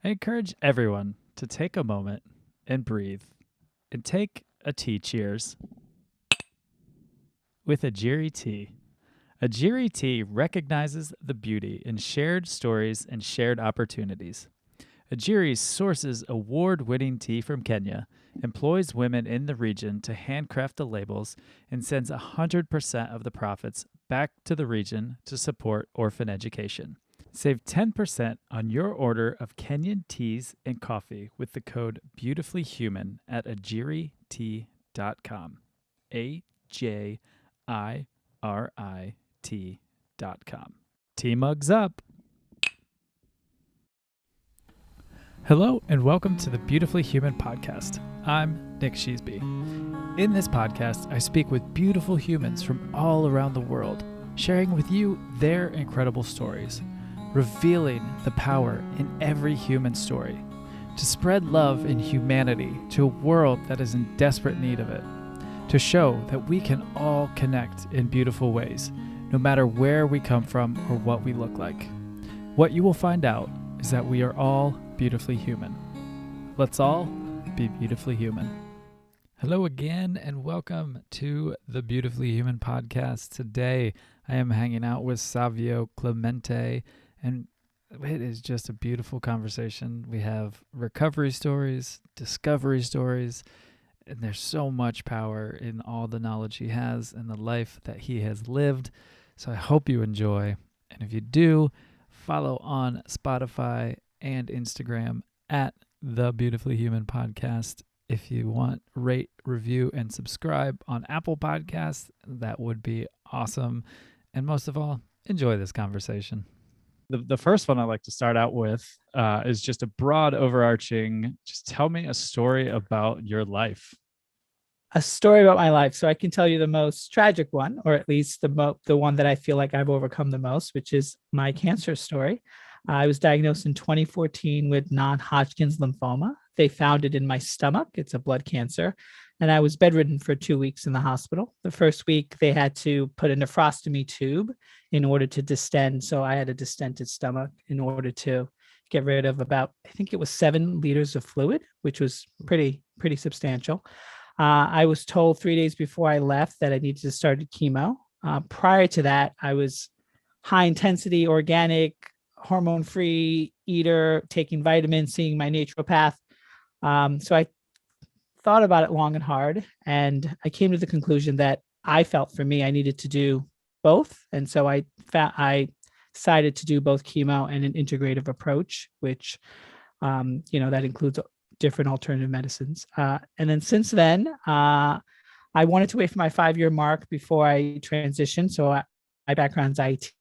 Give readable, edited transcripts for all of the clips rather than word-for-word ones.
I encourage everyone to take a moment and breathe and take a tea cheers with a Ajiri tea. A Ajiri tea recognizes the beauty in shared stories and shared opportunities. Ajiri sources award-winning tea from Kenya, employs women in the region to handcraft the labels, and sends 100% of the profits back to the region to support orphan education. Save 10% on your order of Kenyan teas and coffee with the code BeautifullyHuman at ajiritea.com. AJIRIT.com. Tea mugs up. Hello and welcome to the Beautifully Human podcast. I'm Nick Sheesby. In this podcast, I speak with beautiful humans from all around the world, sharing with you their incredible stories, revealing the power in every human story, to spread love and humanity to a world that is in desperate need of it, to show that we can all connect in beautiful ways, no matter where we come from or what we look like. What you will find out is that we are all beautifully human. Let's all be beautifully human. Hello again, and welcome to the Beautifully Human podcast. Today, I am hanging out with Savio, Clemente, and it is just a beautiful conversation. We have recovery stories, discovery stories, and there's so much power in all the knowledge he has and the life that he has lived. So I hope you enjoy. And if you do, follow on Spotify and Instagram at the Beautifully Human Podcast. If you want, rate, review, and subscribe on Apple Podcasts, that would be awesome. And most of all, enjoy this conversation. The first one I like to start out with is just a broad overarching, just tell me a story about your life. A story about my life. So I can tell you the most tragic one, or at least the one that I feel like I've overcome the most, which is my cancer story. I was diagnosed in 2014 with non-Hodgkin's lymphoma. They found it in my stomach. It's a blood cancer. And I was bedridden for 2 weeks in the hospital. The first week, they had to put a nephrostomy tube in order to distend. So I had a distended stomach in order to get rid of about, I think it was 7 liters of fluid, which was pretty substantial. I was told 3 days before I left that I needed to start chemo. Prior to that, I was high intensity, organic, hormone-free eater, taking vitamins, seeing my naturopath. So I thought about it long and hard, and I came to the conclusion that I felt for me, I needed to do both. And so I decided to do both chemo and an integrative approach, which, that includes different alternative medicines. And then since then, I wanted to wait for my 5-year mark before I transitioned. So my background's IT.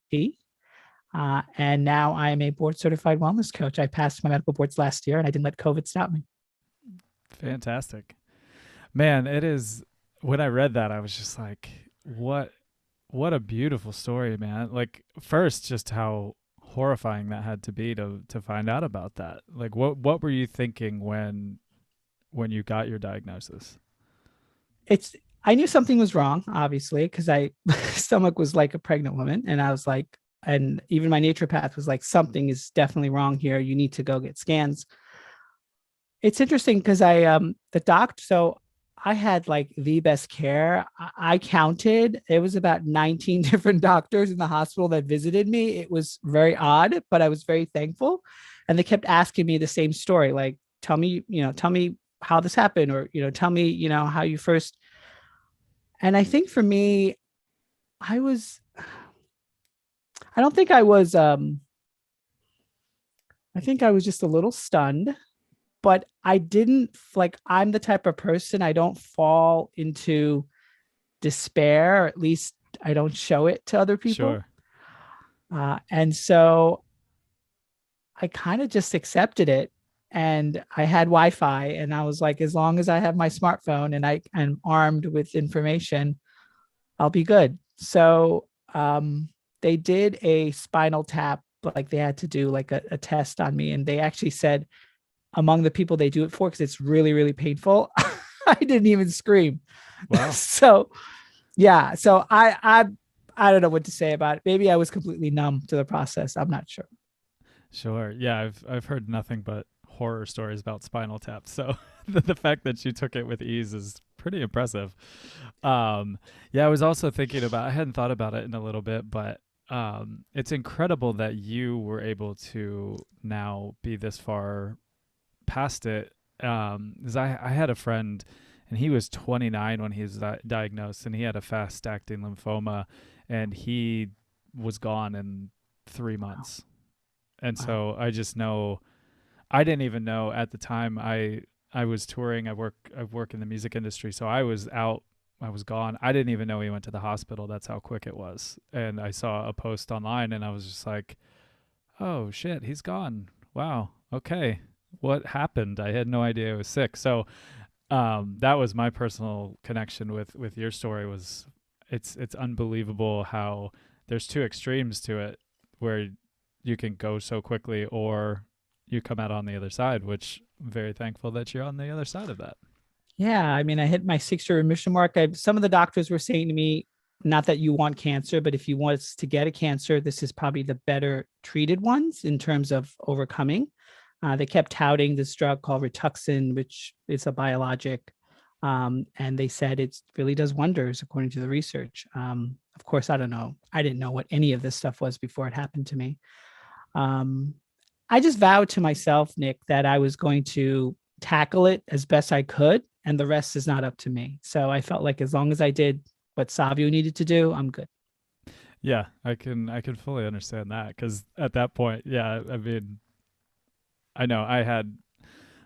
And now I am a board certified wellness coach. I passed my medical boards last year and I didn't let COVID stop me. Fantastic. Man, it is, when I read that, I was just like, what a beautiful story, man. Like, first, just how horrifying that had to be to find out about that. Like, what were you thinking when you got your diagnosis? I knew something was wrong, obviously, because my stomach was like a pregnant woman. And I was like, and even my naturopath was like, something is definitely wrong here. You need to go get scans. It's interesting because so I had like the best care. I counted, it was about 19 different doctors in the hospital that visited me. It was very odd, but I was very thankful. And they kept asking me the same story, like, tell me how this happened, or, tell me, how you first. And I think for me, I think I was just a little stunned. But I didn't, like, I'm the type of person, I don't fall into despair, or at least I don't show it to other people. Sure. And so I kind of just accepted it. And I had Wi-Fi, and I was like, as long as I have my smartphone and I am armed with information, I'll be good. So they did a spinal tap, like they had to do like a test on me. And they actually said, among the people they do it for, because it's really, really painful, I didn't even scream. Wow. So yeah. So I don't know what to say about it. Maybe I was completely numb to the process. I'm not sure. Sure. Yeah, I've heard nothing but horror stories about spinal tap. So the fact that you took it with ease is pretty impressive. Yeah, I was also thinking about, I hadn't thought about it in a little bit, but it's incredible that you were able to now be this far past it. Because I had a friend, and he was 29 when he was diagnosed, and he had a fast acting lymphoma, and he was gone in 3 months. And Wow. so I just know, I didn't even know at the time. I was touring. I work in the music industry, so I was out. I was gone. I didn't even know he went to the hospital. That's how quick it was. And I saw a post online, and I was just like, "Oh shit, he's gone. Wow. Okay, what happened? I had no idea I was sick." So that was my personal connection with your story. Was it's unbelievable how there's two extremes to it, where you can go so quickly, or you come out on the other side, which I'm very thankful that you're on the other side of that. Yeah, I mean, I hit my 6-year remission mark. Some of the doctors were saying to me, not that you want cancer, but if you want to get a cancer, this is probably the better treated ones in terms of overcoming. They kept touting this drug called Rituxan, which is a biologic. And they said it really does wonders according to the research. Of course, I don't know. I didn't know what any of this stuff was before it happened to me. Um, I just vowed to myself, Nick, that I was going to tackle it as best I could, and the rest is not up to me. So I felt like as long as I did what Savio needed to do, I'm good. Yeah, I can fully understand that, because at that point, yeah, I mean, I know I had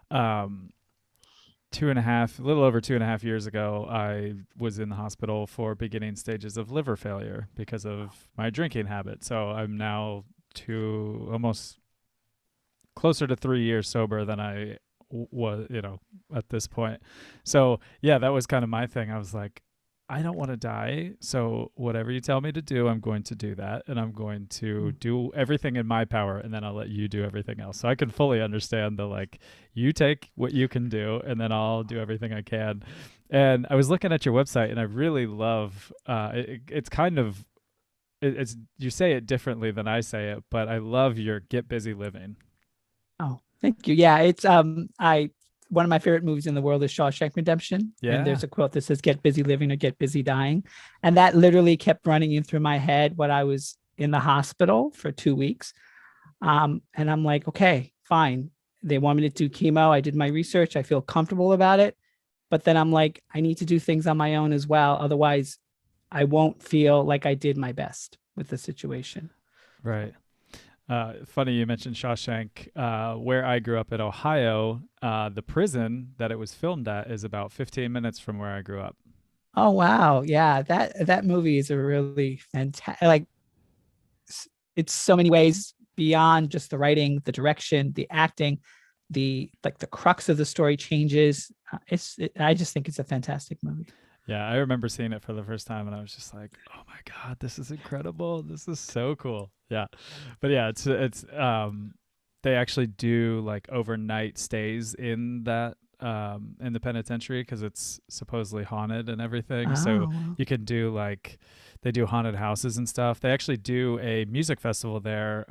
um 2.5, a little over 2.5 years ago, I was in the hospital for beginning stages of liver failure because of my drinking habit. So I'm now almost closer to 3 years sober than I was, at this point. So yeah, that was kind of my thing. I was like, I don't want to die. So whatever you tell me to do, I'm going to do that. And I'm going to do everything in my power. And then I'll let you do everything else. So I can fully understand the, like, you take what you can do, and then I'll do everything I can. And I was looking at your website, and I really love, it's kind of, it's, you say it differently than I say it, but I love your get busy living. Oh, thank you. Yeah, it's I one of my favorite movies in the world is Shawshank Redemption, and Yeah. there's a quote that says "Get busy living or get busy dying," and that literally kept running in through my head when I was in the hospital for 2 weeks. And I'm like, okay, fine. They want me to do chemo. I did my research. I feel comfortable about it, but then I'm like, I need to do things on my own as well. Otherwise, I won't feel like I did my best with the situation. Right. Funny you mentioned Shawshank. Where I grew up in Ohio, the prison that it was filmed at is about 15 minutes from where I grew up. Oh wow, yeah, that movie is a really fantastic. Like, it's so many ways beyond just the writing, the direction, the acting, the crux of the story changes. I just think it's a fantastic movie. Yeah, I remember seeing it for the first time, and I was just like, "Oh my god, this is incredible! This is so cool!" Yeah, but yeah, it's they actually do like overnight stays in that in the penitentiary, because it's supposedly haunted and everything. So Oh, you can do like, they do haunted houses and stuff. They actually do a music festival there.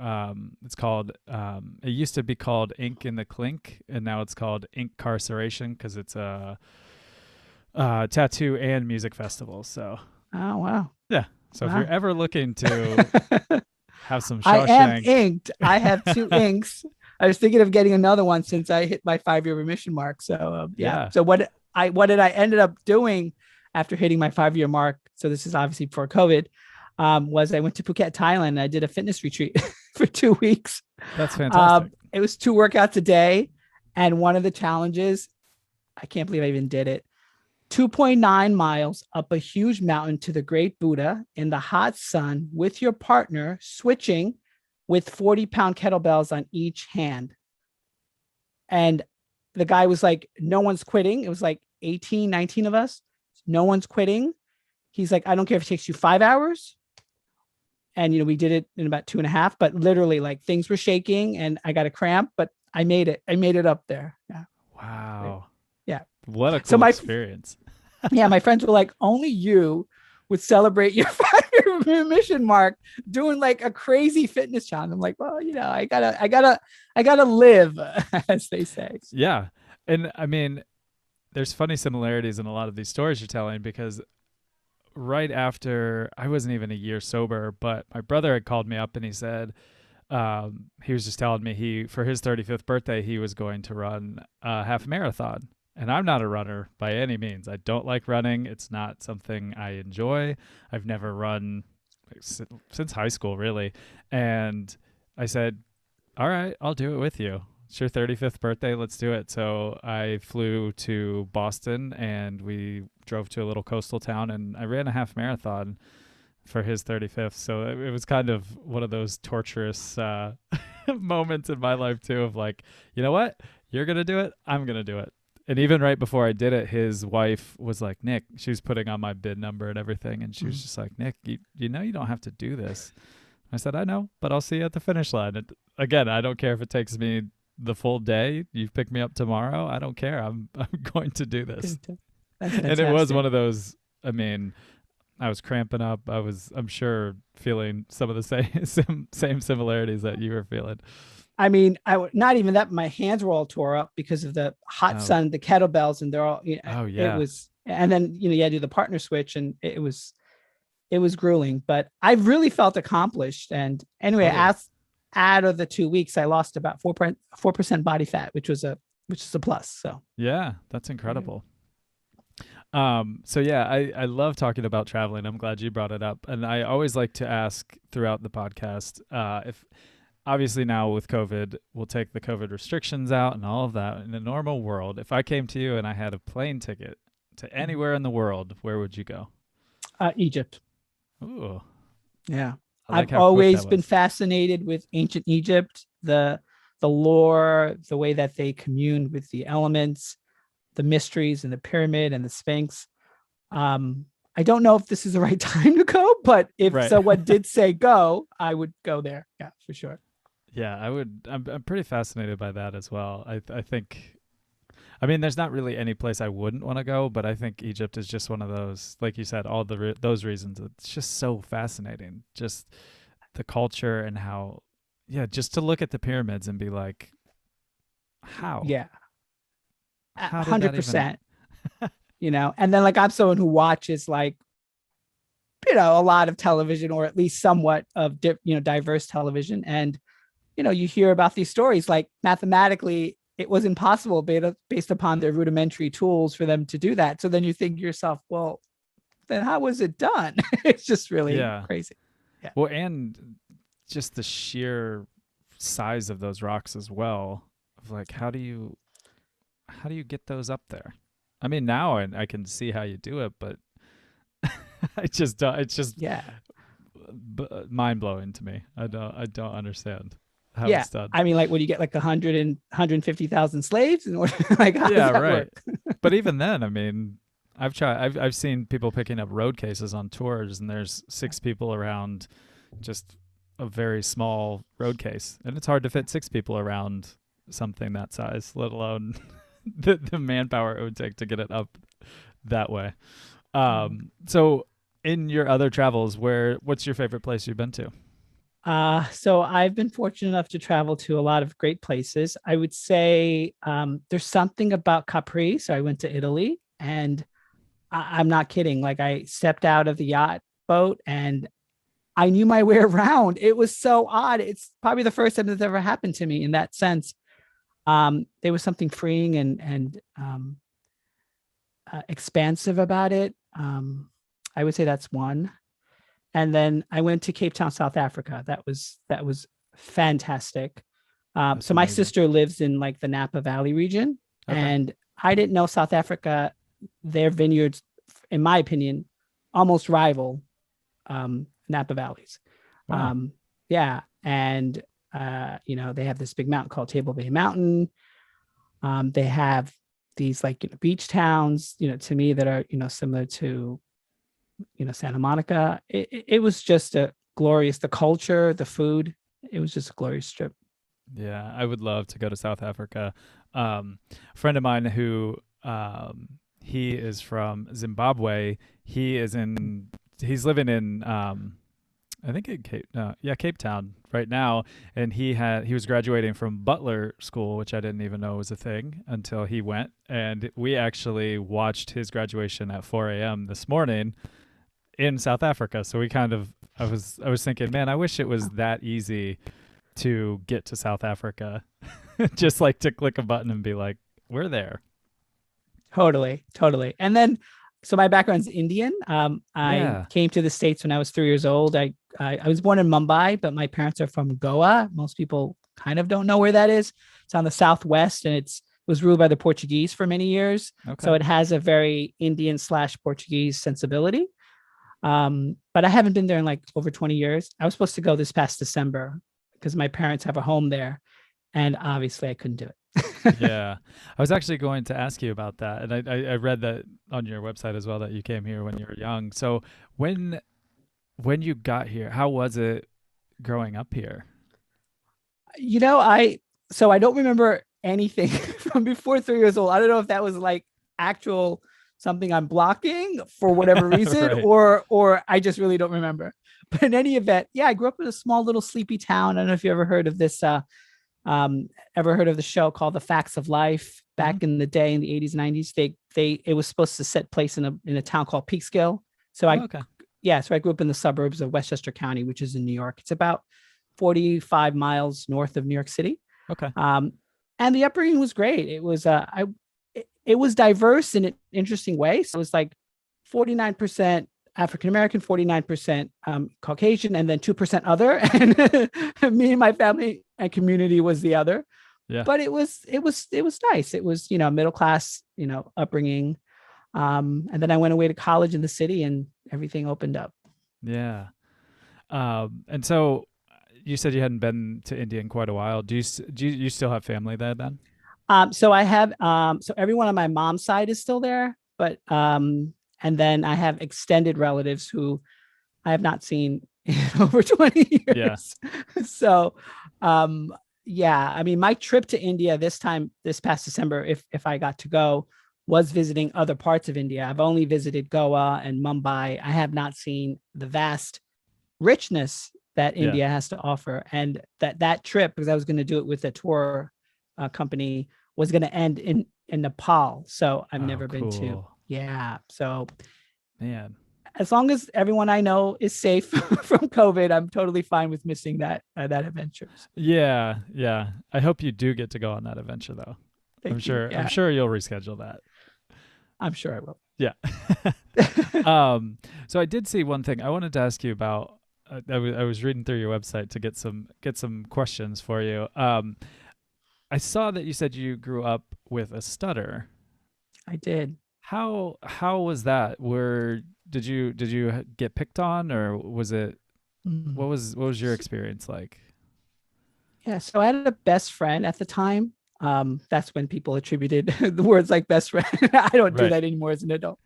It's called, it used to be called Ink in the Clink, and now it's called Incarceration, because it's a tattoo and music festival. So oh wow, yeah. So if you're wow. ever looking to have some I am Shawshank, inked. I have two inks. I was thinking of getting another one since I hit my 5-year remission mark. So yeah. yeah, So what did I ended up doing after hitting my 5-year mark? So this is obviously before COVID. Was I went to Phuket, Thailand. And I did a fitness retreat for 2 weeks. that's fantastic. It was 2 workouts a day, and one of the challenges, I can't believe I even did it. 2.9 miles up a huge mountain to the Great Buddha in the hot sun with your partner, switching with 40-pound kettlebells on each hand. And the guy was like, no one's quitting. It was like 18, 19 of us. No one's quitting. He's like, I don't care if it takes you 5 hours. And, we did it in about 2.5, but literally like things were shaking and I got a cramp, but I made it. I made it up there. Yeah. Wow. Yeah. What a So cool experience. my friends were like, only you would celebrate your 5-year mission mark doing like a crazy fitness challenge. I'm like, well, I gotta live, as they say. Yeah. And I mean, there's funny similarities in a lot of these stories you're telling because right after I wasn't even a year sober, but my brother had called me up and he said, he was just telling me for his 35th birthday, he was going to run a half marathon. And I'm not a runner by any means. I don't like running. It's not something I enjoy. I've never run since high school, really. And I said, all right, I'll do it with you. It's your 35th birthday. Let's do it. So I flew to Boston and we drove to a little coastal town and I ran a half marathon for his 35th. So it was kind of one of those torturous moments in my life too of like, you know what? You're going to do it. I'm going to do it. And even right before I did it, his wife was like, Nick, she was putting on my bid number and everything. And she was just like, Nick, you know, you don't have to do this. I said, I know, but I'll see you at the finish line. And again, I don't care if it takes me the full day. You pick me up tomorrow. I don't care. I'm going to do this. And it was one of those, I mean, I was cramping up. I'm sure feeling some of the same similarities that you were feeling. I mean, not even that. My hands were all tore up because of the hot sun, the kettlebells, and they're all. Oh yeah. It was, and then you had to do the partner switch, and it was grueling. But I really felt accomplished. And anyway, out of the 2 weeks, I lost about 4% body fat, which is a plus. So yeah, that's incredible. So yeah, I love talking about traveling. I'm glad you brought it up, and I always like to ask throughout the podcast if. Obviously now with COVID, we'll take the COVID restrictions out and all of that. In a normal world, if I came to you and I had a plane ticket to anywhere in the world, where would you go? Egypt. Ooh. Yeah. I've always been fascinated with ancient Egypt, the lore, the way that they communed with the elements, the mysteries and the pyramid and the Sphinx. I don't know if this is the right time to go, but if someone did say go, I would go there. Yeah, for sure. Yeah, I would. I'm pretty fascinated by that as well. I think, I mean, there's not really any place I wouldn't want to go, but I think Egypt is just one of those, like you said, all those reasons. It's just so fascinating, just the culture and how, just to look at the pyramids and be like, how? Yeah, 100%. And then like I'm someone who watches like, a lot of television or at least somewhat of diverse television, and you hear about these stories like mathematically it was impossible based upon their rudimentary tools for them to do that. So then you think to yourself, well, then how was it done? It's just really crazy. Yeah. Well, and just the sheer size of those rocks as well. Of like, how do you get those up there? I mean, now I can see how you do it, but it's just mind blowing to me. I don't understand how it's done. I mean, like, would you get like 150,000 slaves in order? Like, how does that work? But even then, I mean, I've seen people picking up road cases on tours, and there's 6 people around just a very small road case, and it's hard to fit 6 people around something that size, let alone the manpower it would take to get it up that way. So in your other travels, what's your favorite place you've been to? So I've been fortunate enough to travel to a lot of great places. I would say there's something about Capri. So I went to Italy, and I'm not kidding. Like, I stepped out of the yacht boat and I knew my way around. It was so odd. It's probably the first time that's ever happened to me in that sense. There was something freeing and expansive about it. I would say that's one. And then I went to Cape Town, South Africa. That was fantastic. So my sister lives in like the Napa Valley region, and I didn't know South Africa, their vineyards, in my opinion, almost rival Napa Valleys. Wow. And they have this big mountain called Table Bay Mountain. They have these like beach towns, to me that are similar to Santa Monica. It was just the culture, the food. It was just a glorious trip. Yeah, I would love to go to South Africa. A friend of mine who he is from Zimbabwe. He is in he's living in I think in Cape Town right now, and he was graduating from Butler School, which I didn't even know was a thing until he went, and we actually watched his graduation at 4 a.m. this morning in South Africa. So I was thinking, man, I wish it was that easy to get to South Africa, just like to click a button and be like, we're there. Totally, totally. And then, so my background's Indian. I Yeah. came to the States when I was 3 years old. I was born in Mumbai, but my parents are from Goa. Most people kind of don't know where that is. It's on the southwest, and it was ruled by the Portuguese for many years. Okay. So it has a very Indian/Portuguese sensibility. But I haven't been there in like over 20 years. I was supposed to go this past December because my parents have a home there, and obviously I couldn't do it. Yeah. I was actually going to ask you about that. And I read that on your website as well, that you came here when you were young. So when you got here, how was it growing up here? So I don't remember anything from before 3 years old. I don't know if that was like actual something I'm blocking for whatever reason, Right. or I just really don't remember. But in any event, yeah, I grew up in a small little sleepy town. I don't know if you ever heard of this, ever heard of the show called The Facts of Life Hmm. back in the day in the 80s, 90s. It was supposed to set place in a town called Peekskill. So Oh, okay. so I grew up in the suburbs of Westchester County, which is in New York. It's about 45 miles north of New York City. Okay. And the upbringing was great. It was diverse in an interesting way. So it was like 49% African American, 49% Caucasian, and then 2% other. And me and my family and community was the other. Yeah. But it was nice. It was, middle class, upbringing. And then I went away to college in the city, and everything opened up. Yeah. And so you said you hadn't been to India in quite a while. Do you still have family there then? So I have so everyone on my mom's side is still there, but and then I have extended relatives who I have not seen in over 20 Yeah. years. So yeah, I mean, my trip to India this past December, if I got to go, was visiting other parts of India. I've only visited Goa and Mumbai. I have not seen the vast richness that Yeah. India has to offer. And that trip, because I was going to do it with a tour company, was going to end in Nepal. So I've Oh, never been to. cool. Yeah. So Man. as long as everyone I know is safe from COVID, I'm totally fine with missing that adventure. Yeah. Yeah. I hope you do get to go on that adventure though. I'm Thank you. sure I'm Yeah, sure you'll reschedule that. I'm sure I will. Yeah. So I did see one thing I wanted to ask you about. I was reading through your website to get some questions for you. I saw that you said you grew up with a stutter. I did. How was that? Did you get picked on, or was it Mm. what was your experience like? Yeah. So I had a best friend at the time. That's when people attributed the words like best friend. I don't do Right. that anymore as an adult.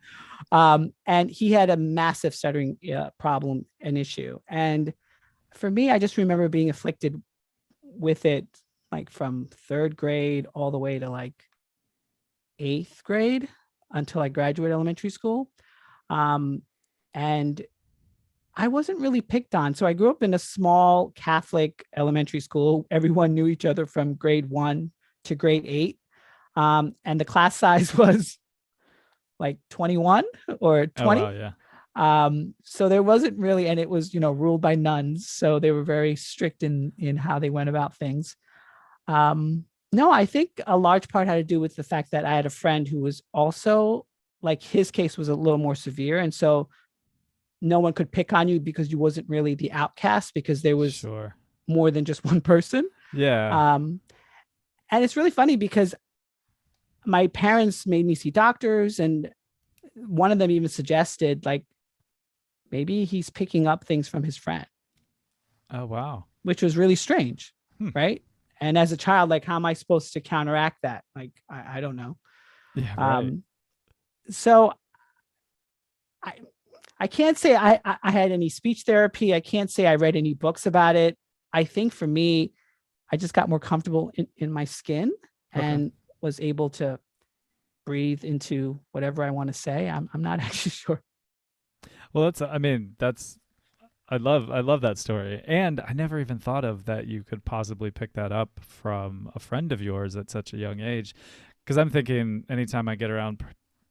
And he had a massive stuttering problem and issue. And for me, I just remember being afflicted with it like from third grade all the way to like eighth grade until I graduated elementary school. Um, and I wasn't really picked on. So I grew up in a small Catholic elementary school. Everyone knew each other from grade 1 to grade 8. And the class size was like 21 or Oh 20. wow, yeah. So there wasn't really, and it was, ruled by nuns. So they were very strict in how they went about things. No, I think a large part had to do with the fact that I had a friend who was also like, his case was a little more severe. And so no one could pick on you because you wasn't really the outcast, because there was Sure. more than just one person. Yeah. Um, and it's really funny because my parents made me see doctors, and one of them even suggested like maybe he's picking up things from his friend, Oh wow. which was really strange, Hmm. right? And as a child, like, how am I supposed to counteract that? Like, I don't know. Yeah, right. So I I can't say I had any speech therapy. I can't say I read any books about it. I think for me, I just got more comfortable in my skin Okay. and was able to breathe into whatever I want to say. I'm not actually sure. Well, that's I mean, that's I love that story. And I never even thought of that you could possibly pick that up from a friend of yours at such a young age. Because I'm thinking anytime I get around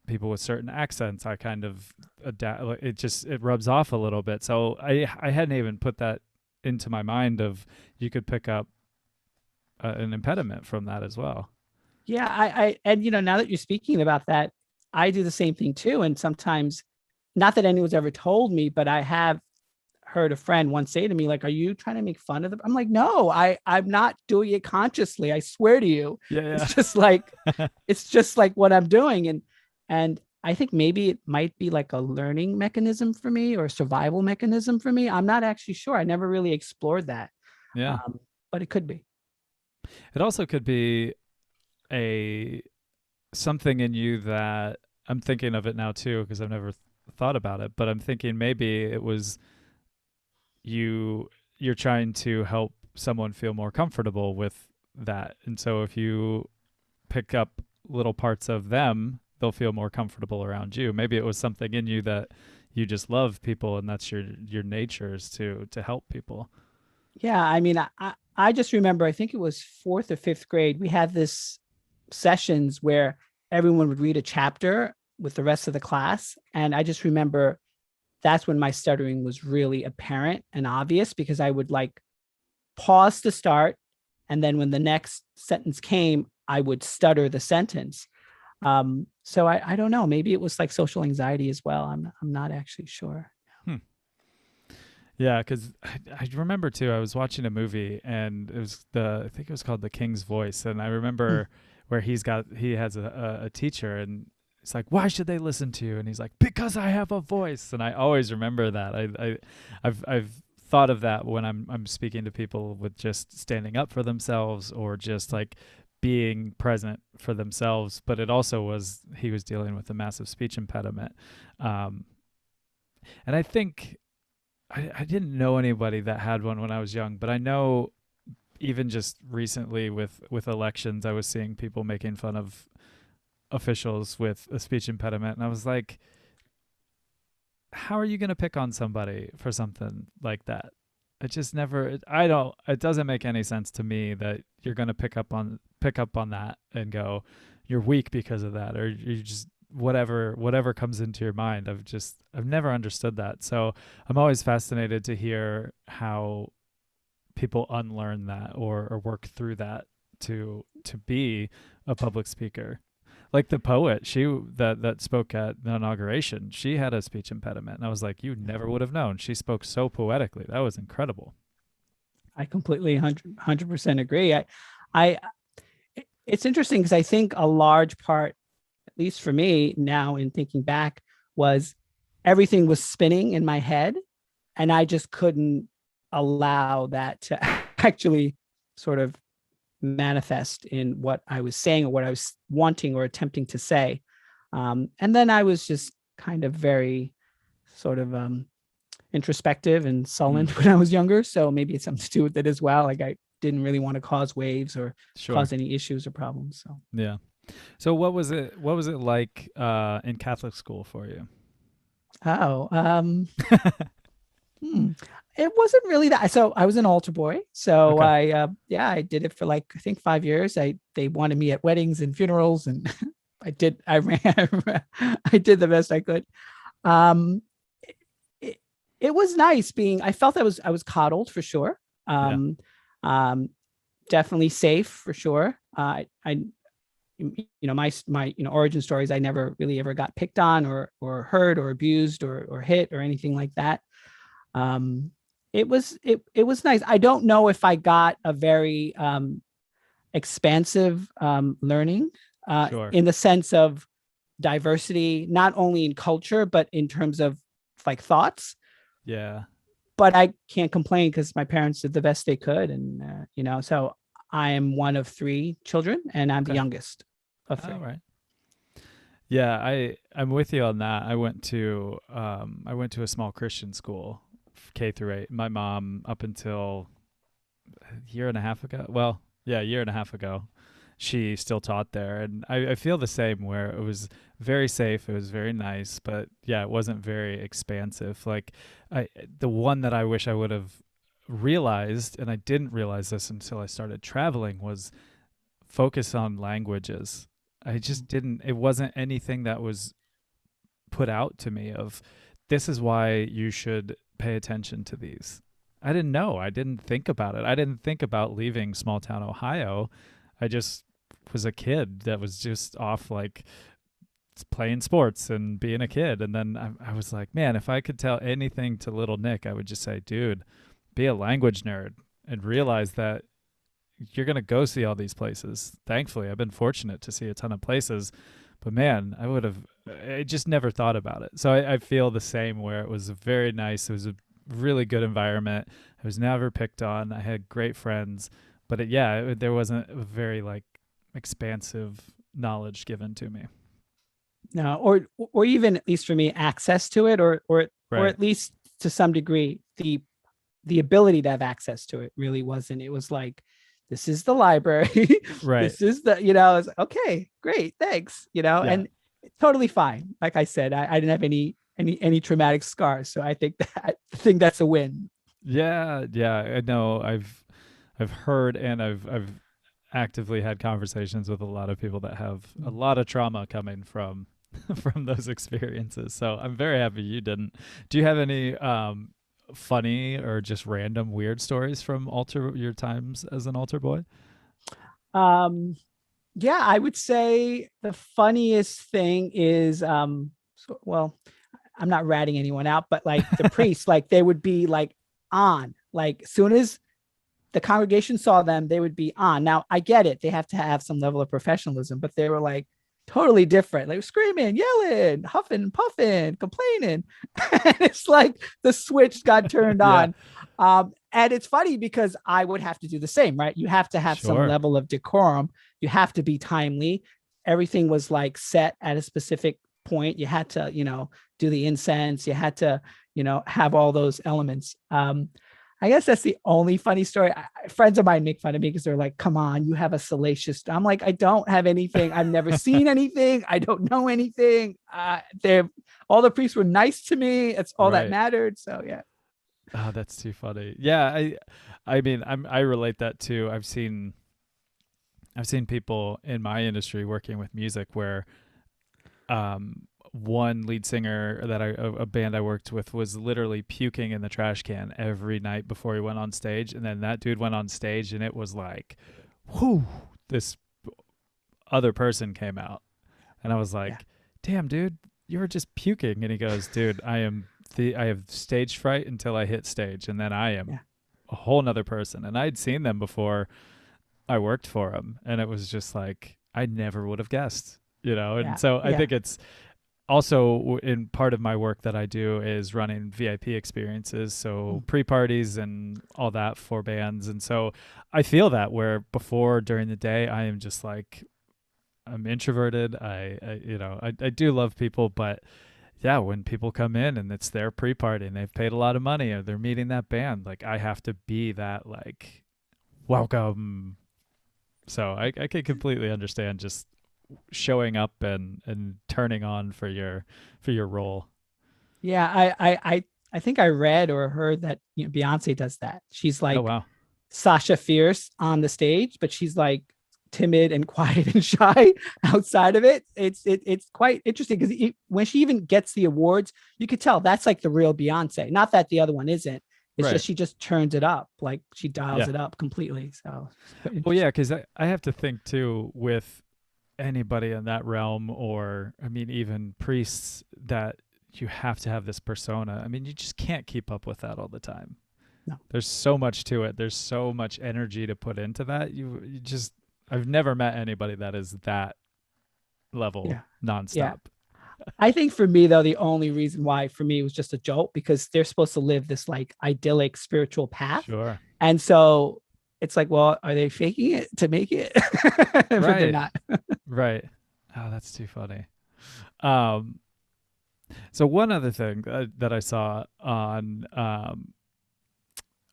people with certain accents, I kind of adapt. It rubs off a little bit. So I hadn't even put that into my mind of you could pick up an impediment from that as well. Yeah, and now that you're speaking about that, I do the same thing too. And sometimes, not that anyone's ever told me, but I have heard a friend once say to me, like, "Are you trying to make fun of them?" I'm like, "No, I'm not doing it consciously. I swear to you, Yeah, it's just like it's just like what I'm doing." And I think maybe it might be like a learning mechanism for me or a survival mechanism for me. I'm not actually sure. I never really explored that, yeah. um, but it could be. It also could be a something in you that I'm thinking of it now too because I've never thought about it, but I'm thinking maybe it was you're trying to help someone feel more comfortable with that. And so if you pick up little parts of them, they'll feel more comfortable around you. Maybe it was something in you that you just love people and that's your nature is to help people. Yeah, I mean, I just remember, I think it was fourth or fifth grade, we had this sessions where everyone would read a chapter with the rest of the class. And I just remember that's when my stuttering was really apparent and obvious because I would like pause to start. And then when the next sentence came, I would stutter the sentence. So I don't know. Maybe it was like social anxiety as well. I'm not actually sure. Hmm. Yeah, because I remember too. I was watching a movie, and it was I think it was called The King's Voice, and I Hmm. remember where he has a teacher, and it's like, why should they listen to you? And he's like, because I have a voice, and I always remember that. I've thought of that when I'm speaking to people with just standing up for themselves or just like being present for themselves. But it also was he was dealing with a massive speech impediment, um, and I think I didn't know anybody that had one when I was young, but I know even just recently with elections, I was seeing people making fun of officials with a speech impediment, and I was like, how are you going to pick on somebody for something like that? It just never. I don't. It doesn't make any sense to me that you're going to pick up on that and go, you're weak because of that, or you just whatever comes into your mind. I've never understood that. So I'm always fascinated to hear how people unlearn that or work through that to be a public speaker. Like the poet, she that spoke at the inauguration, she had a speech impediment, and I was like, you never would have known. She spoke so poetically. That was incredible. I completely 100% agree. I, it's interesting because I think a large part, at least for me now in thinking back, was everything was spinning in my head and I just couldn't allow that to actually sort of manifest in what I was saying or what I was wanting or attempting to say. And then I was just kind of very sort of introspective and sullen Mm, when I was younger. So maybe it's something to do with it as well. Like I didn't really want to cause waves or sure. cause any issues or problems. So, Yeah. So what was it like in Catholic school for you? oh, hmm. It wasn't really that. So I was an altar boy. So Okay. yeah, I did it for like I think 5 years. They wanted me at weddings and funerals, and I did. I ran. I did the best I could. Um, it, it was nice being. I felt I was coddled for sure. Yeah. Um, definitely safe for sure. I my origin stories. I never really ever got picked on or hurt or abused or hit or anything like that. um it was nice. I don't know if I got a very expansive learning Sure. in the sense of diversity, not only in culture but in terms of like thoughts. Yeah. But I can't complain because my parents did the best they could, and so I am one of three children and I'm the Okay. youngest of All three. right. Yeah, I'm with you on that. I went to a small Christian school, K through 8. My mom up until a year and a half ago. Well, yeah, a year and a half ago, she still taught there. And I feel the same, where it was very safe, it was very nice, but yeah, it wasn't very expansive. Like the one that I wish I would have realized, and I didn't realize this until I started traveling, was focus on languages. I just didn't, it wasn't anything that was put out to me of this is why you should pay attention to these. I didn't know. I didn't think about it. I didn't think about leaving small town Ohio. I just was a kid that was just off like playing sports and being a kid. And then I was like, man, if I could tell anything to little Nick, I would just say, dude, be a language nerd and realize that you're going to go see all these places. Thankfully, I've been fortunate to see a ton of places, but man, I just never thought about it. So I feel the same, where it was very nice. It was a really good environment. I was never picked on. I had great friends, but there wasn't a very like expansive knowledge given to me. No, or even at least for me, access to it, or Right. at least to some degree, the ability to have access to it really wasn't. It was like, this is the library, Right. this is the, it's okay, great, thanks, Yeah. and it's totally fine. Like I said, I didn't have any traumatic scars, so I think that's a win. Yeah. Yeah. I know. I've heard, and I've actively had conversations with a lot of people that have a lot of trauma coming from from those experiences. So I'm very happy you didn't. Do you have any funny or just random weird stories from your times as an altar boy? Um, yeah, I would say the funniest thing is, well, I'm not ratting anyone out, but like the priests, like they would be like on, like soon as the congregation saw them, they would be on. Now I get it; they have to have some level of professionalism, but they were like totally different. They were screaming, yelling, huffing, puffing, complaining. And it's like the switch got turned Yeah, on. And it's funny because I would have to do the same, right? You have to have some sure. level of decorum. You have to be timely. Everything was like set at a specific point. You had to, do the incense. You had to, have all those elements. I guess that's the only funny story. Friends of mine make fun of me because they're like, come on, you have a salacious. I'm like, I don't have anything. I've never seen anything. I don't know anything. They're all the priests were nice to me. It's all that Right. mattered. So yeah. Oh, that's too funny. Yeah, I mean, I relate that too. I've seen people in my industry working with music where one lead singer that a band I worked with was literally puking in the trash can every night before he went on stage, and then that dude went on stage and it was like, whoo, this other person came out, and I was Yeah. like, damn, dude, you were just puking. And he goes, dude, I have stage fright until I hit stage, and then I am Yeah. a whole nother person. And I'd seen them before I worked for him, and it was just like I never would have guessed, you know. And Yeah. so I Yeah. think it's also in part of my work that I do is running VIP experiences, so Mm. pre-parties and all that for bands. And so I feel that where before during the day I am just like I'm introverted. I do love people, but yeah, when people come in and it's their pre-party and they've paid a lot of money or they're meeting that band, like I have to be that like welcome. So I can completely understand just showing up and turning on for your role. Yeah. I think I read or heard that Beyonce does that. She's Oh like wow. Sasha Fierce on the stage, but she's like timid and quiet and shy outside of it. It's quite interesting because when she even gets the awards, you could tell that's like the real Beyonce. Not that the other one isn't. It's Right. just she just turns it up, like she dials Yeah. it up completely. So it's quite Well, yeah, interesting. because I have to think too with anybody in that realm, or I mean, even priests, that you have to have this persona. I mean, you just can't keep up with that all the time. No, There's so much to it. There's so much energy to put into that. You just I've never met anybody that is that level yeah, yeah. nonstop. I think for me though, the only reason why for me it was just a jolt because they're supposed to live this like idyllic spiritual path. Sure. And so it's like, well, are they faking it to make it? But they're Right. not. Right. Oh, that's too funny. Um, so one other thing that I saw on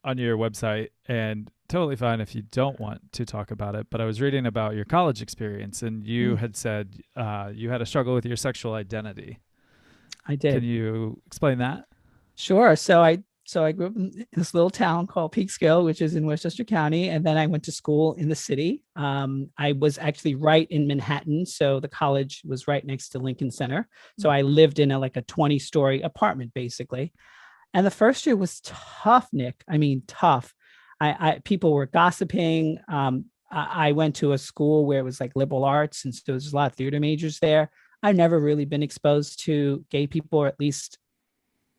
on your website, and totally fine if you don't want to talk about it, but I was reading about your college experience, and you Mm, had said you had a struggle with your sexual identity. I Can did. you explain that? Sure. So I grew up in this little town called Peekskill, which is in Westchester County, and then I went to school in the city. I was actually right in Manhattan, so the college was right next to Lincoln Center. So I lived in a like a 20-story apartment basically. And the first year was tough, Nick. I mean, tough. I people were gossiping. I went to a school where it was like liberal arts, and so there was a lot of theater majors there. I've never really been exposed to gay people, or at least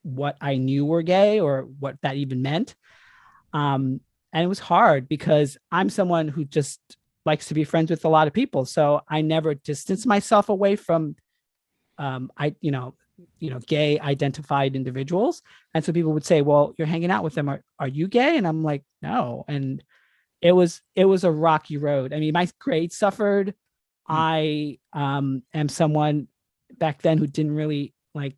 what I knew were gay or what that even meant. And it was hard because I'm someone who just likes to be friends with a lot of people. So I never distanced myself away from I gay identified individuals. And so people would say, "Well, you're hanging out with them. Are you gay?" And I'm like, "No." And it was a rocky road. I mean, my grades suffered. Hmm. I am someone back then who didn't really like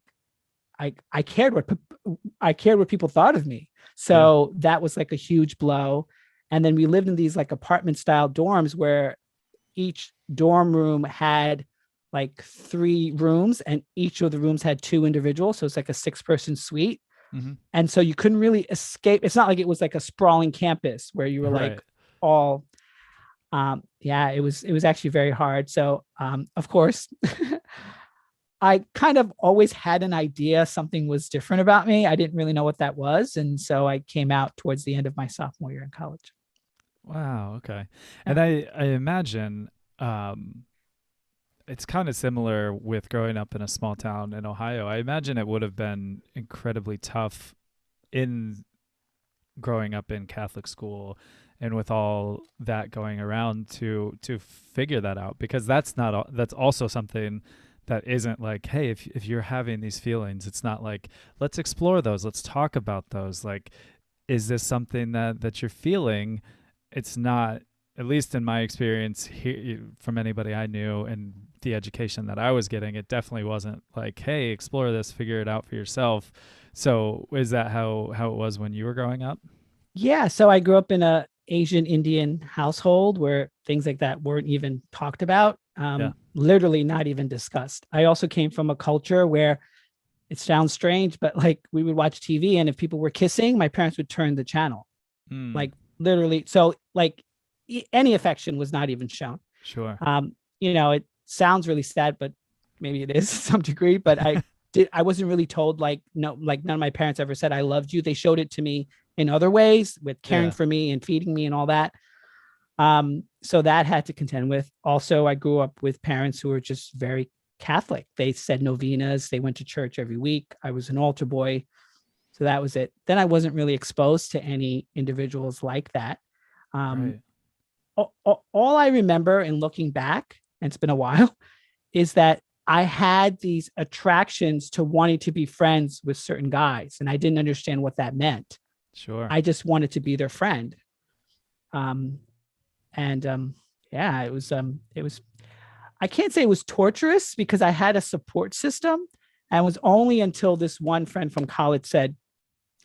I cared what people thought of me. Yeah. So that was like a huge blow. And then we lived in these like apartment style dorms where each dorm room had like 3 rooms and each of the rooms had 2 individuals. So it's like a 6-person suite. Hmm. And so you couldn't really escape. It's not like it was like a sprawling campus where you were like Right. all yeah, it was actually very hard. So of course I kind of always had an idea something was different about me. I didn't really know what that was. And so I came out towards the end of my sophomore year in college. Wow. Okay. Yeah. And I imagine um, it's kind of similar with growing up in a small town in Ohio. I imagine it would have been incredibly tough in growing up in Catholic school and with all that going around to figure that out, because that's also something that isn't like, hey, if you're having these feelings, it's not like, let's explore those, let's talk about those. Like, is this something that you're feeling? It's not, at least in my experience here, from anybody I knew and the education that I was getting, it definitely wasn't like, hey, explore this, figure it out for yourself. So is that how it was when you were growing up? Yeah. So I grew up in a Asian Indian household where things like that weren't even talked about, Yeah. literally not even discussed. I also came from a culture where it sounds strange, but like we would watch TV and if people were kissing, my parents would turn the channel. Mm, Like literally. So like any affection was not even shown. sure. It sounds really sad, but maybe it is to some degree. But I wasn't really told like no, like none of my parents ever said I loved you. They showed it to me in other ways with caring Yeah. for me and feeding me and all that. So that had to contend with. Also, I grew up with parents who were just very Catholic. They said novenas, they went to church every week. I was an altar boy. So that was it. Then I wasn't really exposed to any individuals like that. Um, Right. all I remember in looking back, and it's been a while, is that I had these attractions to wanting to be friends with certain guys, and I didn't understand what that meant. Sure. I just wanted to be their friend. Um, and yeah, it was. I can't say it was torturous because I had a support system, and it was only until this one friend from college said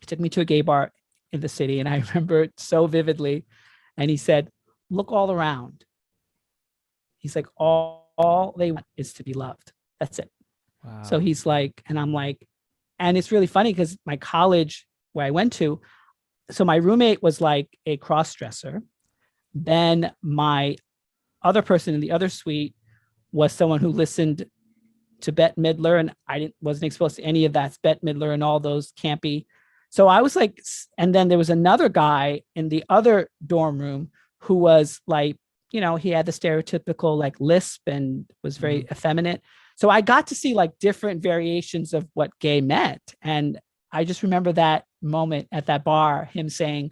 he took me to a gay bar in the city, and I remember it so vividly. And he said, "Look all around." He's like, all they want is to be loved. That's it. So Wow. he's like, and I'm like, and it's really funny because my college where I went to, so my roommate was like a cross dresser. Then my other person in the other suite was someone who listened to Bette Midler, and I wasn't exposed to any of that Bette Midler and all those campy. So I was like, and then there was another guy in the other dorm room who was like, he had the stereotypical like lisp and was Hmm. very effeminate. So I got to see like different variations of what gay meant. And I just remember that moment at that bar, him saying,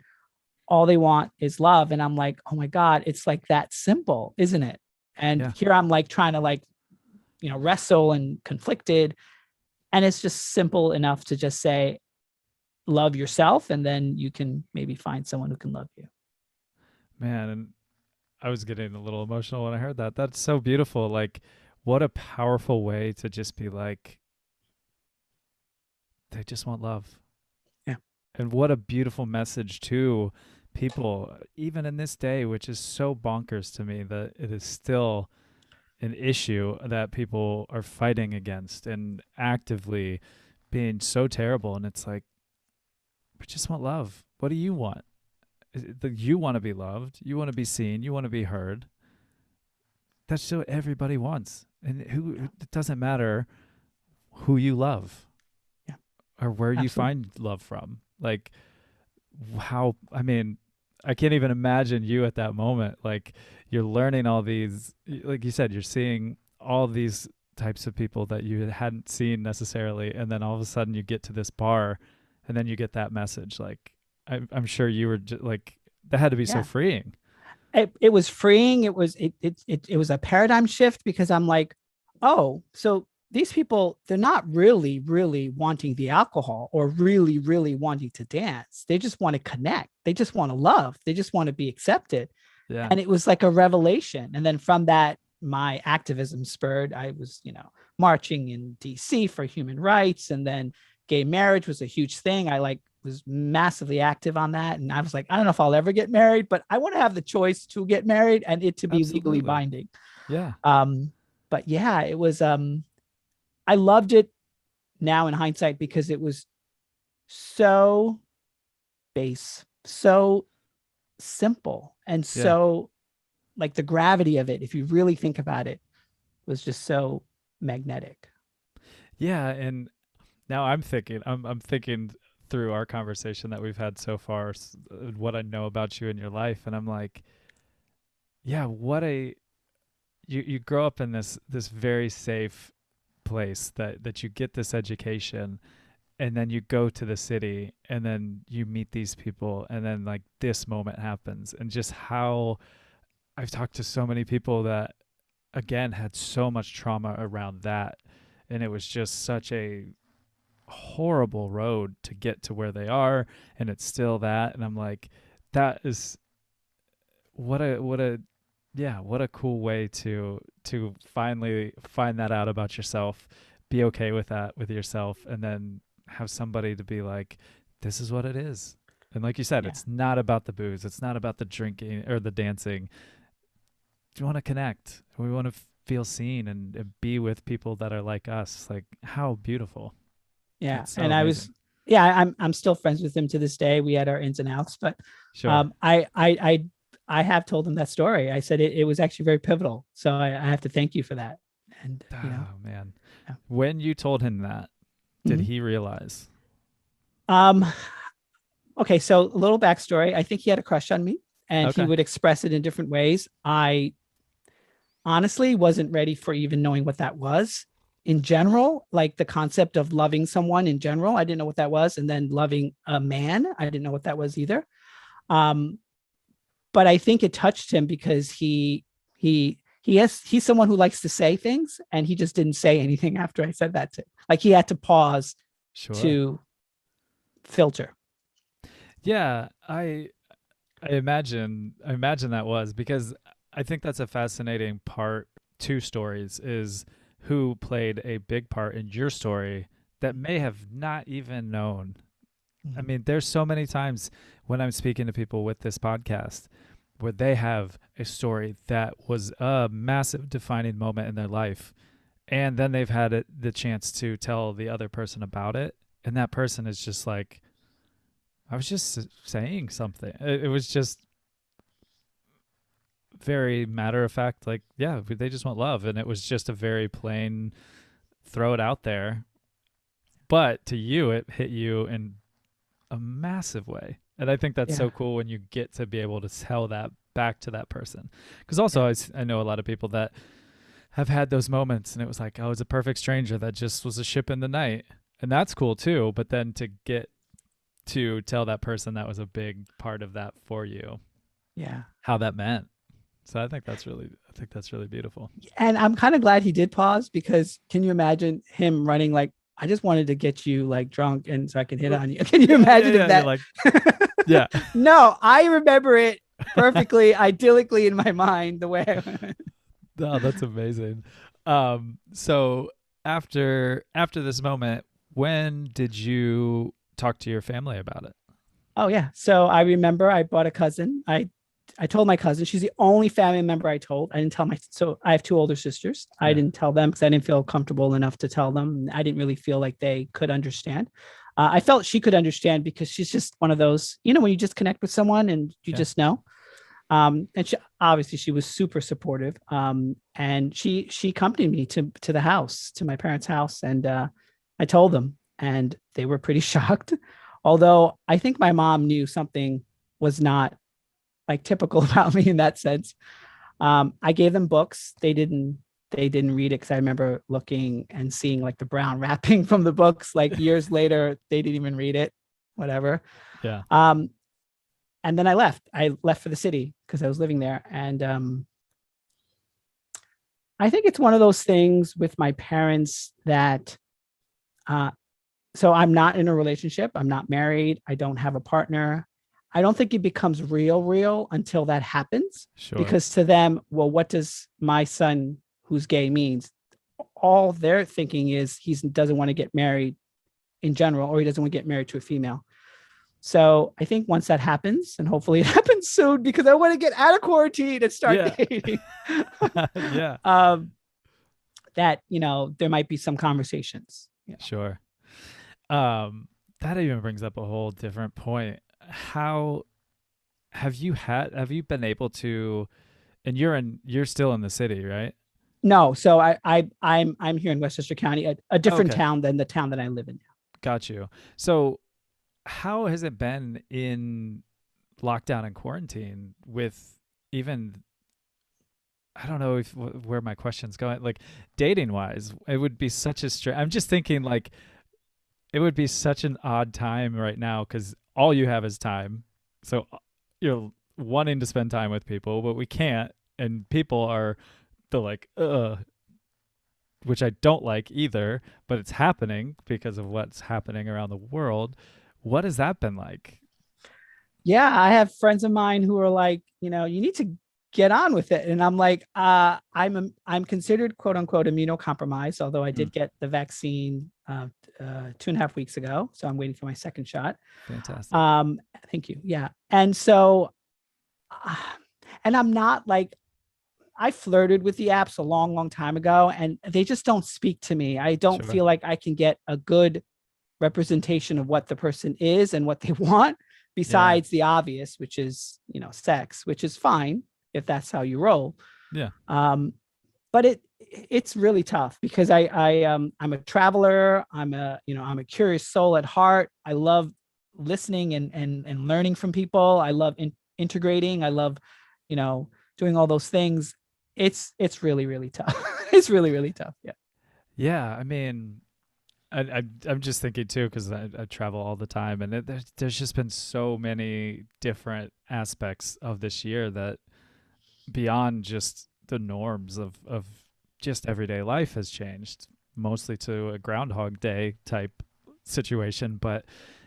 all they want is love. And I'm like, oh my God, it's like that simple, isn't it? And Yeah. here I'm like trying to like, wrestle and conflicted. And it's just simple enough to just say, love yourself. And then you can maybe find someone who can love you. Man, and I was getting a little emotional when I heard that. That's so beautiful. Like, what a powerful way to just be like, they just want love. Yeah. And what a beautiful message to people, even in this day, which is so bonkers to me that it is still an issue that people are fighting against and actively being so terrible. And it's like, we just want love. What do you want? You want to be loved. You want to be seen. You want to be heard. That's what everybody wants. And it doesn't matter who you love Yeah, or where you absolutely. find love from. Like, how, I mean, I can't even imagine you at that moment. Like, you're learning all these, like you said, you're seeing all these types of people that you hadn't seen necessarily. And then all of a sudden you get to this bar and then you get that message. Like, I'm sure you were like, that had to be so Yeah. freeing. It was freeing. It was a paradigm shift because I'm like, oh, so these people, they're not really wanting the alcohol or really wanting to dance. They just want to connect. They just want to love. They just want to be accepted. Yeah, And it was like a revelation. And then from that, my activism spurred. I was, marching in DC for human rights, and then gay marriage was a huge thing. I like was massively active on that, and I was like, I don't know if I'll ever get married, but I want to have the choice to get married and it to be legally absolutely. binding. Yeah. Um, but yeah, it was. I loved it now in hindsight because it was so base, so simple, and Yeah. so like the gravity of it, if you really think about it, was just so magnetic. Yeah. And now I'm thinking through our conversation that we've had so far, what I know about you and your life. And I'm like, yeah, you grow up in this very safe place that you get this education, and then you go to the city and then you meet these people, and then like this moment happens. And just how I've talked to so many people that again had so much trauma around that, and it was just such a horrible road to get to where they are, and it's still that. And I'm like, that is what a yeah, what a cool way to finally find that out about yourself, be okay with that with yourself, and then have somebody to be like, this is what it is. And like you said, Yeah. it's not about the booze, it's not about the drinking or the dancing. We want to connect, we want to feel seen, and be with people that are like us. Like, how beautiful. Yeah. It's so And I was, amazing. yeah, I'm still friends with him to this day. We had our ins and outs, but Sure. um, I, I, I, I have told him that story. I said it was actually very pivotal. So I have to thank you for that. And, Oh man. yeah. When you told him that, did Mhm. he realize? Um, okay. So a little backstory. I think he had a crush on me and he Okay. would express it in different ways. I honestly wasn't ready for even knowing what that was in general, like the concept of loving someone in general. I didn't know what that was. And then loving a man, I didn't know what that was either. Um, but I think it touched him because he's someone who likes to say things, and he just didn't say anything after I said that to him. Like he had to pause Sure. to filter. Yeah, I imagine that was because I think that's a fascinating part to stories is who played a big part in your story that may have not even known. I Mhm. mean, there's so many times when I'm speaking to people with this podcast where they have a story that was a massive defining moment in their life, and then they've had the chance to tell the other person about it, and that person is just like, I was just saying something. It was just very matter of fact, like, yeah, they just want love. And it was just a very plain throw it out there. But to you, it hit you in a massive way. And I think that's Yeah. so cool when you get to be able to tell that back to that person. Because also, Yeah. I know a lot of people that have had those moments and it was like, oh, it's a perfect stranger that just was a ship in the night. And that's cool too. But then to get to tell that person that was a big part of that for you, Yeah. how that meant. So I think that's really beautiful. And I'm kind of glad he did pause because can you imagine him running like, I just wanted to get you like drunk and so I can hit on you. Can you Yeah, yeah, imagine if yeah. You're that? like, yeah. No, I remember it perfectly, idyllically in my mind the way I Oh, that's amazing. So after this moment, when did you talk to your family about it? Oh yeah. So I remember I bought a cousin. I told my cousin. She's the only family member I told. I didn't tell my. So I have two older sisters. I Yeah. didn't tell them because I didn't feel comfortable enough to tell them. I didn't really feel like they could understand. I felt she could understand because she's just one of those, when you just connect with someone and you Yeah. just know. And she obviously she was super supportive. And she accompanied me to the house, to my parents' house, and I told them, and they were pretty shocked. Although I think my mom knew something was not like typical about me in that sense. I gave them books. They didn't read it because I remember looking and seeing like the brown wrapping from the books. Like years later, they didn't even read it. Whatever. Yeah. Um, and then I left. I left for the city because I was living there, and I think it's one of those things with my parents that. Uh, so I'm not in a relationship. I'm not married. I don't have a partner. I don't think it becomes real until that happens, Sure. because to them, well, what does my son who's gay means? All they're thinking is he doesn't want to get married in general, or he doesn't want to get married to a female. So I think once that happens, and hopefully it happens soon, because I want to get out of quarantine and start Yeah. dating, Yeah. um, that, there might be some conversations. Sure. Um, that even brings up a whole different point. How have you been able to, and you're still in the city, right? No, so I'm here in Westchester County, a different Okay. town than the town that I live in. Got you. So how has it been in lockdown and quarantine with even, I don't know if where my question's going, like dating wise, it would be such a I'm just thinking like it would be such an odd time right now because all you have is time. So you're wanting to spend time with people, but we can't. And people are the like, which I don't like either, but it's happening because of what's happening around the world. What has that been like? Yeah, I have friends of mine who are like, you need to get on with it, and I'm like, I'm considered quote unquote immunocompromised, although I Mm, did get the vaccine 2.5 weeks ago, so I'm waiting for my second shot. fantastic. Um, Thank you. Yeah, and so, uh, and I'm not like, I flirted with the apps a long time ago, and they just don't speak to me. I don't Sure. feel like I can get a good representation of what the person is and what they want, Yeah. besides the obvious, which is, sex, which is fine if that's how you roll. Yeah. um but it's really tough because I'm a traveler. I'm a curious soul at heart. I love listening and learning from people. I love integrating. I love, you know doing all those things. It's really tough. It's really tough. Yeah. Yeah. I mean, I'm just thinking too because I travel all the time, and there's just been so many different aspects of this year that beyond just the norms of just everyday life has changed, mostly to a Groundhog Day type situation. But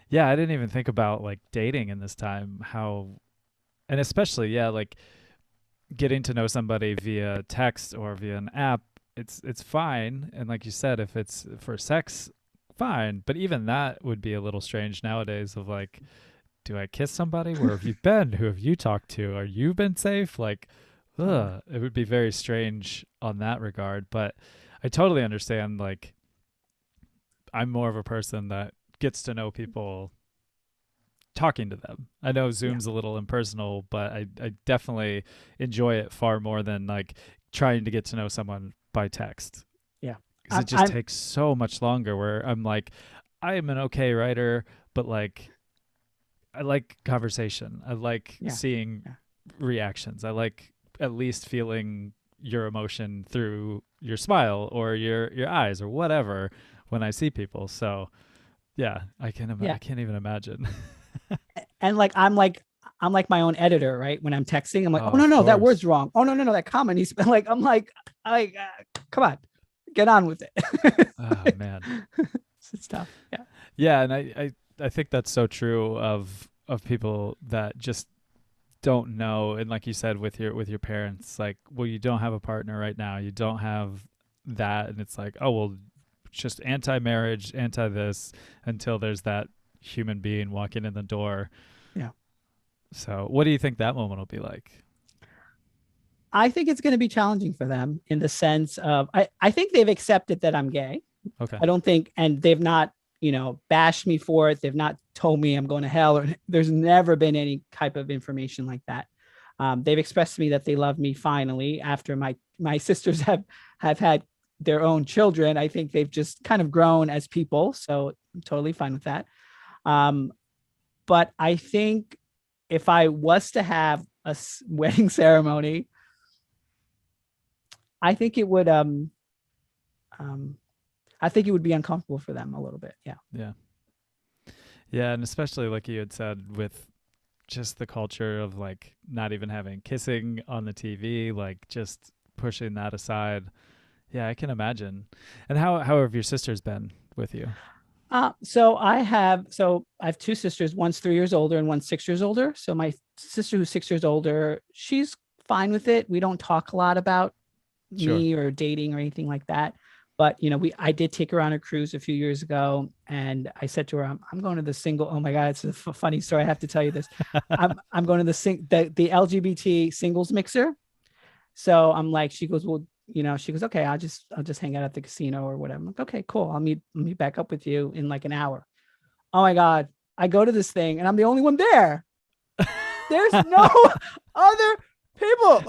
yeah, I didn't even think about like dating in this time, how, and especially yeah, like getting to know somebody via text or via an app. It's fine, and like you said, if it's for sex, fine. But even that would be a little strange nowadays. Of like, do I kiss somebody? Where have you been? Who have you talked to? Are you been safe? Like, Totally. it would be very strange on that regard. But I totally understand. Like, I'm more of a person that gets to know people talking to them. I know Yeah. Zoom's a little impersonal, but I definitely enjoy it far more than like trying to get to know someone by text Yeah. because it just I'm takes so much longer. Where I'm like, I am an okay writer, but like I like conversation. I like Yeah. seeing Yeah. reactions. I like at least feeling your emotion through your smile or your eyes or whatever when I see people. So yeah, I Yeah. can't even imagine. And I'm like my own editor, right? When I'm texting, I'm like, oh Oh, no, of no, that word's course. wrong. Oh no, that comment needs like, come on, get on with it. Oh man. It's tough. Yeah. Yeah, and I think that's so true of people that just don't know, and like you said with your parents, like, well, you don't have a partner right now. You don't have that, and it's like, oh well, just anti-marriage, anti this until there's that human being walking in the door. So, what do you think that moment will be like? I think it's going to be challenging for them in the sense of I think they've accepted that I'm gay. Okay. I don't think, and they've not, bashed me for it. They've not told me I'm going to hell, or there's never been any type of information like that. They've expressed to me that they love me finally after my sisters have had their own children. I think they've just kind of grown as people, so I'm totally fine with that. Um, but I think if I was to have a wedding ceremony, I think it would um I think it would be uncomfortable for them a little bit. Yeah. Yeah. Yeah, and especially like you had said with just the culture of like not even having kissing on the TV, like just pushing that aside. Yeah, I can imagine. And how have your sisters been with you? So I have two sisters. One's 3 years older and one's 6 years older. So my sister, who's 6 years older, she's fine with it. We don't talk a lot about Sure. me or dating or anything like that. But I did take her on a cruise a few years ago, and I said to her, "I'm going to the single." Oh my God, it's a funny story. I have to tell you this. I'm going to the LGBT singles mixer. So I'm like, she goes, well, she goes, okay, I'll just hang out at the casino or whatever. I'm like, okay, cool. I'll meet back up with you in like an hour. Oh my God. I go to this thing and I'm the only one there. There's no other people.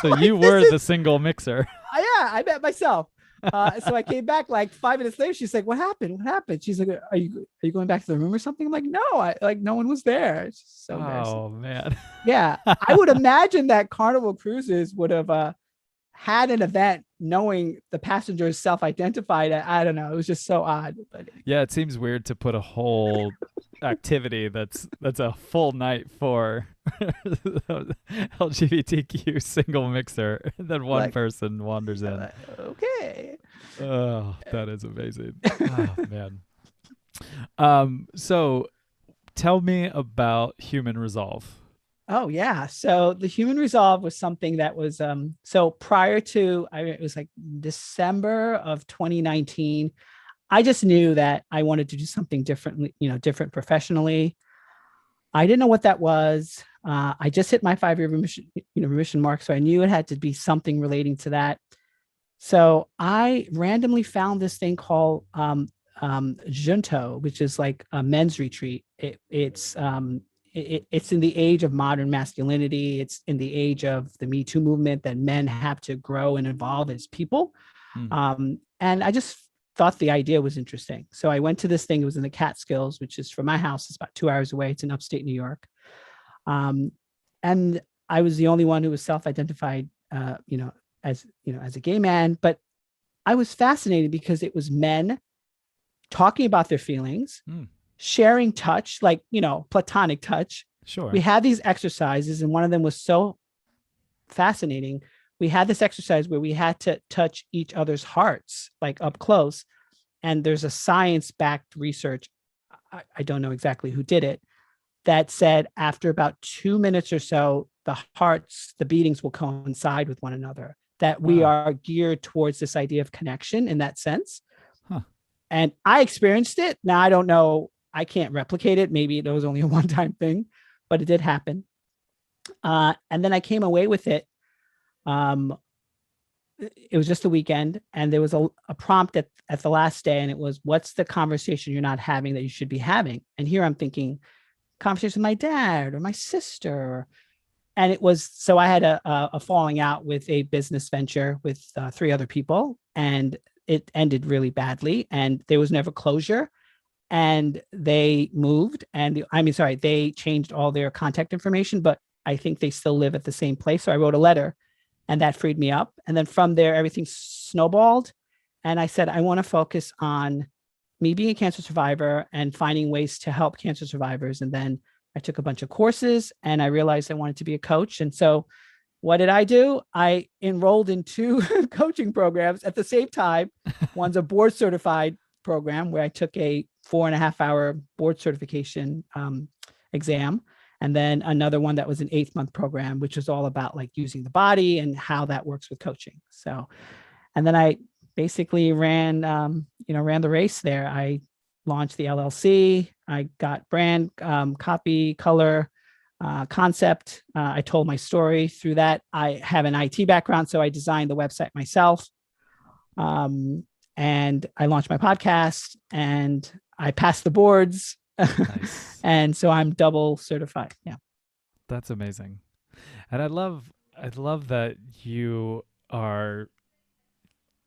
So like, you were the single mixer. yeah, I met myself. So I came back like 5 minutes later. She's like, "What happened? What happened?" She's like, "Are you going back to the room or something?" I'm like, "No, no one was there." It's just so embarrassing. Oh man. Yeah, I would imagine that Carnival Cruises would have had an event knowing the passengers self-identified. I don't know. It was just so odd. But Yeah, it seems weird to put a whole activity that's a full night for LGBTQ single mixer that one like, person wanders in. Okay. Oh, that is amazing. Oh man. So tell me about human resolve. Oh yeah. So the human resolve was something that was so prior to it was like December of 2019. I just knew that I wanted to do something differently, different professionally. I didn't know what that was. I just hit my 5-year remission mark, so I knew it had to be something relating to that. So I randomly found this thing called Junto, which is like a men's retreat. It's in the age of modern masculinity. It's in the age of the Me Too movement that men have to grow and evolve as people. Hmm. And I just thought the idea was interesting. So I went to this thing. It was in the Catskills, which is from my house. It's about 2 hours away. It's in upstate New York. And I was the only one who was self-identified, as a gay man. But I was fascinated because it was men talking about their feelings, sharing touch, like, platonic touch. Sure. We had these exercises, and one of them was so fascinating. We had this exercise where we had to touch each other's hearts, like up close. And there's a science-backed research, I don't know exactly who did it, that said after about 2 minutes or so, the beatings will coincide with one another, that we are geared towards this idea of connection in that sense. Huh. And I experienced it. Now, I don't know. I can't replicate it. Maybe it was only a one-time thing, but it did happen. And then I came away with it. It was just a weekend, and there was a prompt at the last day, and it was, what's the conversation you're not having that you should be having? And here I'm thinking, conversation with my dad or my sister. And it was, so I had a falling out with a business venture with 3 other people, and it ended really badly, and there was never closure. And they moved, and they changed all their contact information, but I think they still live at the same place. So I wrote a letter, and that freed me up. And then from there, everything snowballed. And I said, I want to focus on me being a cancer survivor and finding ways to help cancer survivors. And then I took a bunch of courses, and I realized I wanted to be a coach. And so what did I do? I enrolled in 2 coaching programs at the same time. One's a board certified program where I took a 4.5-hour board certification exam. And then another one that was an 8-month program, which was all about like using the body and how that works with coaching. So, and then I basically ran the race there. I launched the LLC. I got brand, copy, color, concept. I told my story through that. I have an IT background, so I designed the website myself. Um, and I launched my podcast and I passed the boards. Nice. And so I'm double certified. Yeah. That's amazing. And I love that you are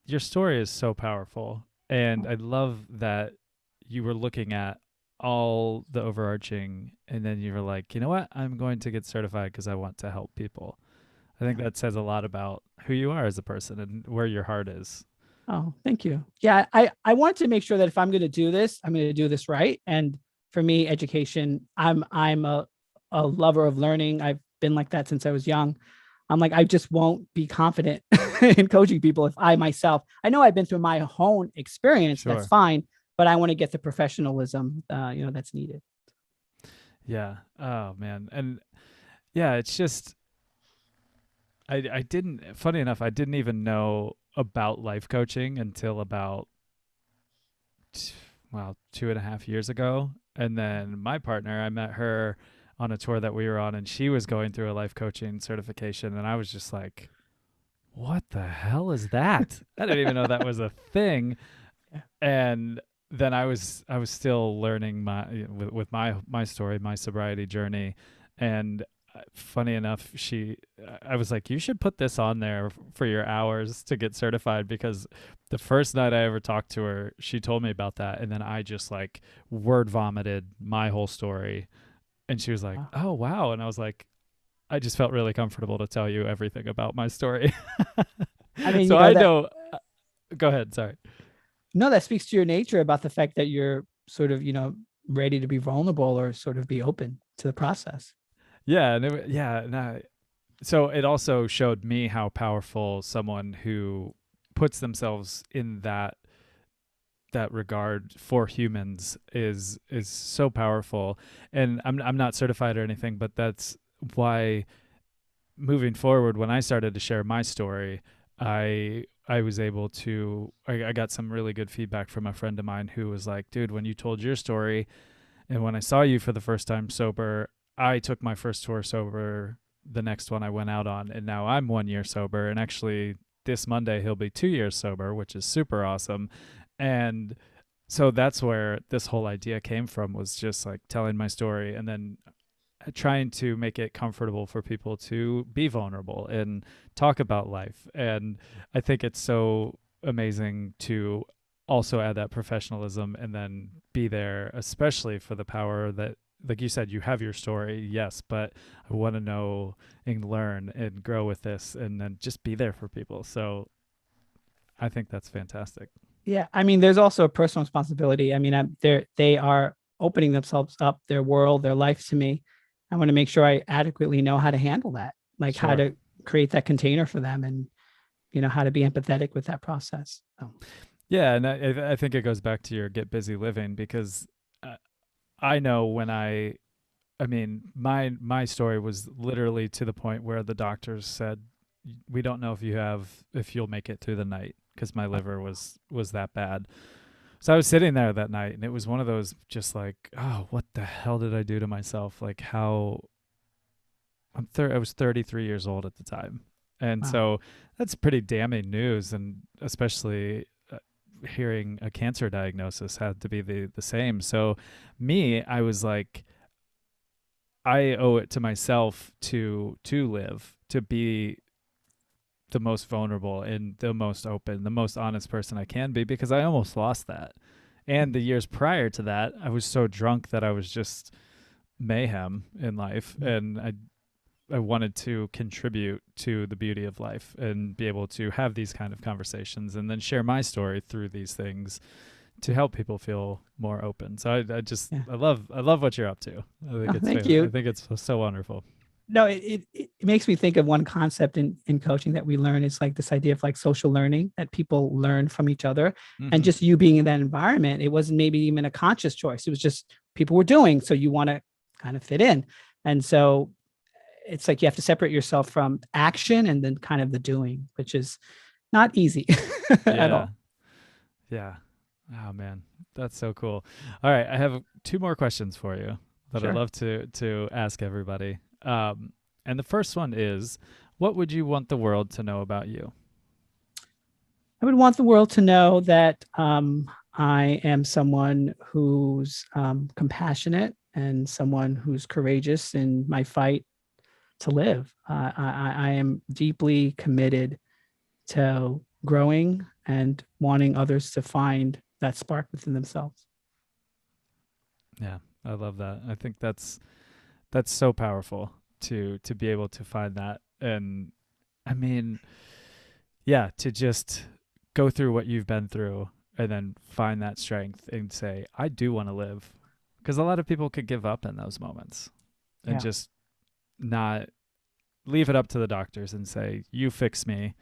your story is so powerful. And I love that you were looking at all the overarching and then you were like, you know what? I'm going to get certified because I want to help people. I think Yeah. that says a lot about who you are as a person and where your heart is. Oh, thank you. Yeah, I want to make sure that if I'm going to do this, I'm going to do this right. And for me, education, I'm a lover of learning. I've been like that since I was young. I'm like, I just won't be confident in coaching people if I myself, I know I've been through my own experience. That's Sure. fine, but I want to get the professionalism, that's needed. Yeah. Oh man. And yeah, it's just I didn't funny enough, I didn't even know about life coaching until about well, 2.5 years ago. And then my partner, I met her on a tour that we were on, and she was going through a life coaching certification. And I was just like, what the hell is that? I didn't even know that was a thing. Yeah. And then I was still learning with my story, my sobriety journey. And funny enough, I was like, you should put this on there for your hours to get certified, because the first night I ever talked to her, she told me about that, and then I just like word vomited my whole story, and she was like, Wow. oh wow. And I was like, I just felt really comfortable to tell you everything about my story. I mean, So I that, know, go ahead, sorry. no, that speaks to your nature about the fact that you're sort of, ready to be vulnerable or sort of be open to the process. Yeah, and yeah, and so it also showed me how powerful someone who puts themselves in that regard for humans is so powerful. And I'm not certified or anything, but that's why moving forward, when I started to share my story, I was able to I got some really good feedback from a friend of mine who was like, dude, when you told your story and when I saw you for the first time sober, I took my first tour sober, the next one I went out on, and now I'm 1 year sober. And actually, this Monday, he'll be 2 years sober, which is super awesome. And so that's where this whole idea came from, was just like telling my story and then trying to make it comfortable for people to be vulnerable and talk about life. And I think it's so amazing to also add that professionalism and then be there, especially for the power that, like you said, you have your story, yes, but I want to know and learn and grow with this and then just be there for people. So I think that's fantastic. Yeah, I mean, there's also a personal responsibility. I mean, they are opening themselves up, their world, their life to me. I want to make sure I adequately know how to handle that, like how Sure. to create that container for them, and how to be empathetic with that process. So, Yeah, and I think it goes back to your get busy living, because uh, I know when I mean, my story was literally to the point where the doctors said, "We don't know if you'll make it through the night," because my liver was that bad. So I was sitting there that night, and it was one of those just like, oh, what the hell did I do to myself? Like how I was 33 years old at the time, and wow. so that's pretty damning news, and especially. Hearing a cancer diagnosis had to be the same. So me, I was like, I owe it to myself to live, to be the most vulnerable and the most open, the most honest person I can be, because I almost lost that. And the years prior to that, I was so drunk that I was just mayhem in life, and I wanted to contribute to the beauty of life and be able to have these kind of conversations and then share my story through these things to help people feel more open. So I just Yeah. I love what you're up to. I think Oh, it's thank I you. think it's so wonderful. No, it makes me think of one concept in coaching that we learn. It's like this idea of like social learning, that people learn from each other, and Mm-hmm. just you being in that environment, it wasn't maybe even a conscious choice. It was just people were doing. So you want to kind of fit in. And so it's like you have to separate yourself from action and then kind of the doing, which is not easy at Yeah. all. Yeah. Oh man, that's so cool. All right, I have two more questions for you that I'd Sure. love to ask everybody. And the first one is, what would you want the world to know about you? I would want the world to know that I am someone who's compassionate and someone who's courageous in my fight to live. I am deeply committed to growing and wanting others to find that spark within themselves. Yeah, I love that. I think that's so powerful to be able to find that. And I mean, yeah, to just go through what you've been through and then find that strength and say, I do want to live. Because a lot of people could give up in those moments and Yeah. just not leave it up to the doctors and say, you fix me.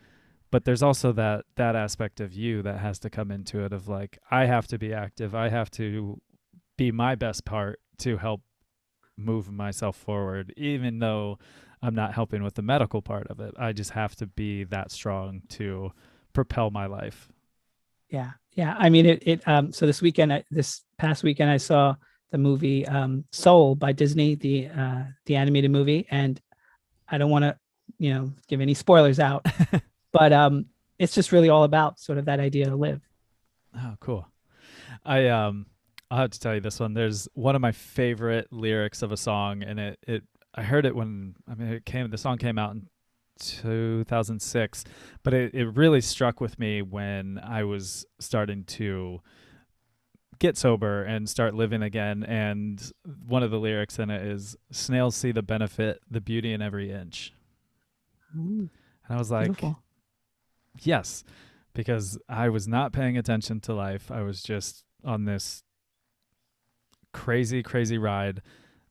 But there's also that aspect of you that has to come into it of like, I have to be active. I have to be my best part to help move myself forward, even though I'm not helping with the medical part of it. I just have to be that strong to propel my life. Yeah. Yeah. I mean, so this past weekend, I saw the movie Soul by Disney, the animated movie. And I don't want to, give any spoilers out, but it's just really all about sort of that idea to live. Oh, cool. I I'll have to tell you this one. There's one of my favorite lyrics of a song, and it I heard it when the song came out in 2006, but it really struck with me when I was starting to get sober and start living again. And one of the lyrics in it is, snails see the benefit, the beauty in every inch. Mm, And I was like, beautiful. yes, because I was not paying attention to life. I was just on this crazy, crazy ride.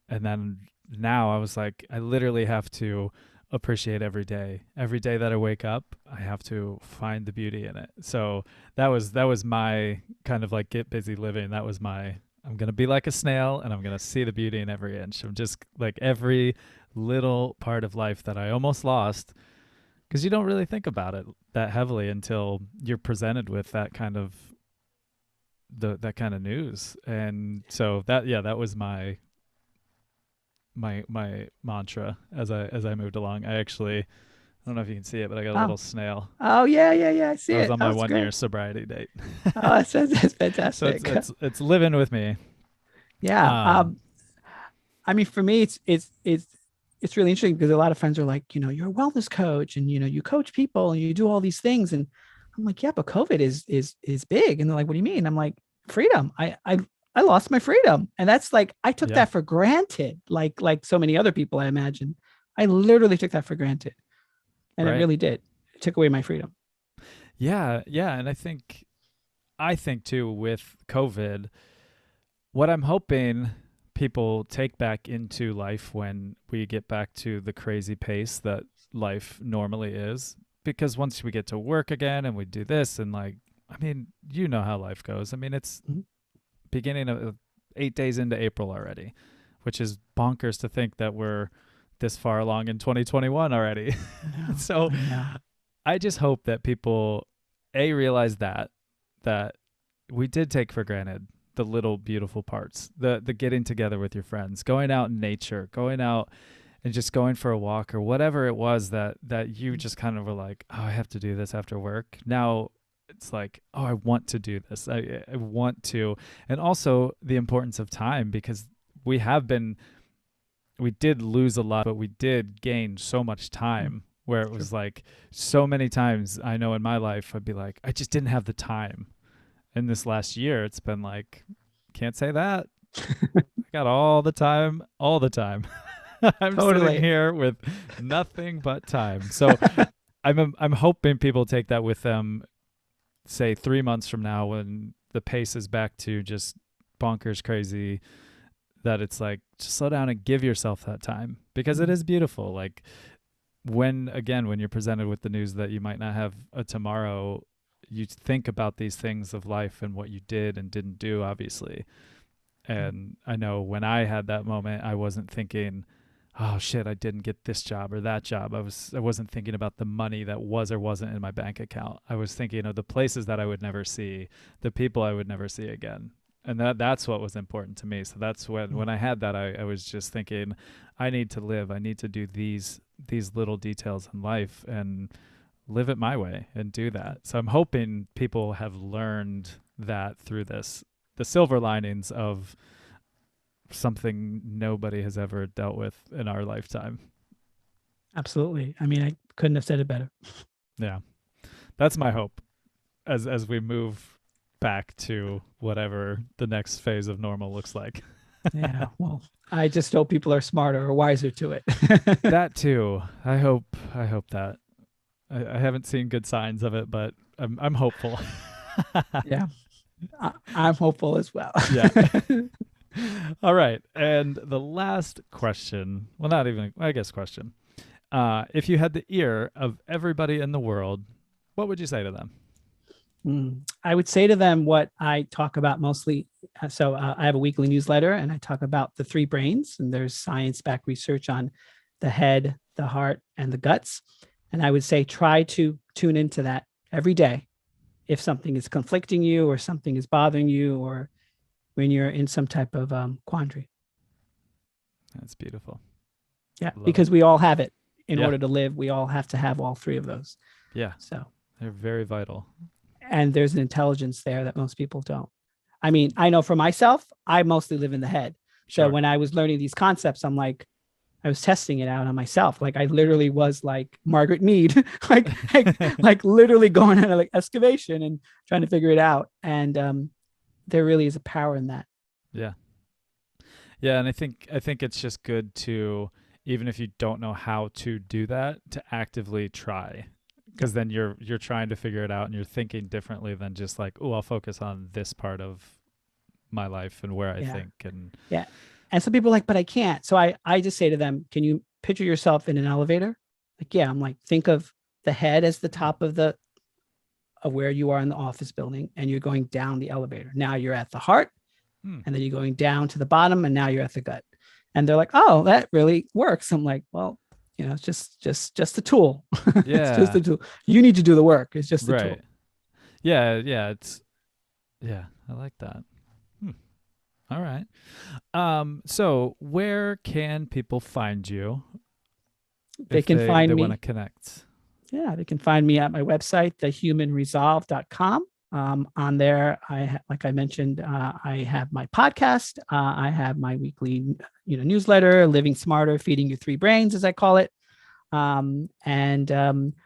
And then now I was like, I literally have to appreciate every day. Every day that I wake up, I have to find the beauty in it. So that was my kind of like get busy living. That was my, I'm gonna be like a snail and I'm gonna see the beauty in every inch. I'm just like every little part of life that I almost lost, because you don't really think about it that heavily until you're presented with that kind of that kind of news. And so that was my mantra as I moved along. I actually, I don't know if you can see it, but I got a Oh, little snail. oh yeah, yeah, yeah. I see That was it. on Oh, my it's 1 year great. sobriety date. Oh, that's So it's fantastic. it's it's living with me. Yeah. Um I mean, for me, it's really interesting because a lot of friends are like, you're a wellness coach and you coach people and you do all these things. And I'm like, yeah, but COVID is big. And they're like, what do you mean? I'm like, freedom. I lost my freedom. And that's like I took yeah, that for granted, like so many other people, I imagine. I literally took that for granted. And it right. really did. It took away my freedom. Yeah, and I think too with COVID, what I'm hoping people take back into life when we get back to the crazy pace that life normally is, because once we get to work again and we do this and like, I mean, you know how life goes. I mean, it's Mhm. beginning of 8 days into April already, which is bonkers to think that we're this far along in 2021 already. I know. So I know. I just hope that people realize that we did take for granted the little beautiful parts, the getting together with your friends, going out in nature, going out and just going for a walk or whatever it was that you just kind of were like, oh, I have to do this after work. Now it's like, oh, I want to do this. I want to. And also the importance of time, because we have been, we did lose a lot, but we did gain so much Mm, time where it true. was like so many times I know in my life I'd be like, I just didn't have the time. In this last year, it's been like, can't say that. I got all the time, all the time. I'm sitting Totally. here with nothing but time. So I'm hoping people take that with them, say 3 months from now when the pace is back to just bonkers crazy, that it's like, just slow down and give yourself that time, because it Mm, is beautiful. Like when you're presented with the news that you might not have a tomorrow, you think about these things of life and what you did and didn't do, obviously. mm, And I know when I had that moment, I wasn't thinking, oh shit, I didn't get this job or that job. I wasn't thinking about the money that was or wasn't in my bank account. I was thinking of the places that I would never see, the people I would never see again. And that's what was important to me. So that's when I had that, I was just thinking, I need to live. I need to do these little details in life and live it my way and do that. So I'm hoping people have learned that through this, the silver linings of something nobody has ever dealt with in our lifetime. Absolutely. I mean, I couldn't have said it better. Yeah. That's my hope as we move back to whatever the next phase of normal looks like. Yeah. Well, I just hope people are smarter or wiser to it. That too. I hope that. I haven't seen good signs of it, but I'm hopeful. Yeah. I'm hopeful as well. Yeah. All right. And the last question, well, not even, I guess question. If you had the ear of everybody in the world, what would you say to them? I would say to them what I talk about mostly. So I have a weekly newsletter and I talk about the three brains, and there's science-backed research on the head, the heart, and the guts. And I would say, try to tune into that every day. If something is conflicting you or something is bothering you, or when you're in some type of quandary. That's beautiful. Yeah, Love because it. we all have it. In Yeah. order to live, we all have to have all three of those. Yeah. So They're very vital. and there's an intelligence there that most people don't. I mean, I know for myself, I mostly live in the head. So Sure. when I was learning these concepts, I'm like, I was testing it out on myself. Like I literally was like Margaret Mead, like literally going on like excavation and trying to figure it out. And there really is a power in that. Yeah. Yeah, and I think it's just good to, even if you don't know how to do that, to actively try. Because then you're trying to figure it out and you're thinking differently than just like, oh, I'll focus on this part of my life and where I think. And yeah. And some people are like, but I can't. So I just say to them, can you picture yourself in an elevator? Like, yeah, I'm like, think of the head as the top of where you are in the office building, and you're going down the elevator. Now you're at the heart, and then you're going down to the bottom, and now you're at the gut. And they're like, oh, that really works. I'm like, well, it's just a tool. yeah, it's just a tool. You need to do the work. It's just a tool. Yeah. I like that. All right. So where can people find you? They can find me. They want to connect. Yeah, they can find me at my website, thehumanresolve.com. On there, like I mentioned, I have my podcast. I have my weekly, newsletter, Living Smarter, Feeding Your Three Brains, as I call it. And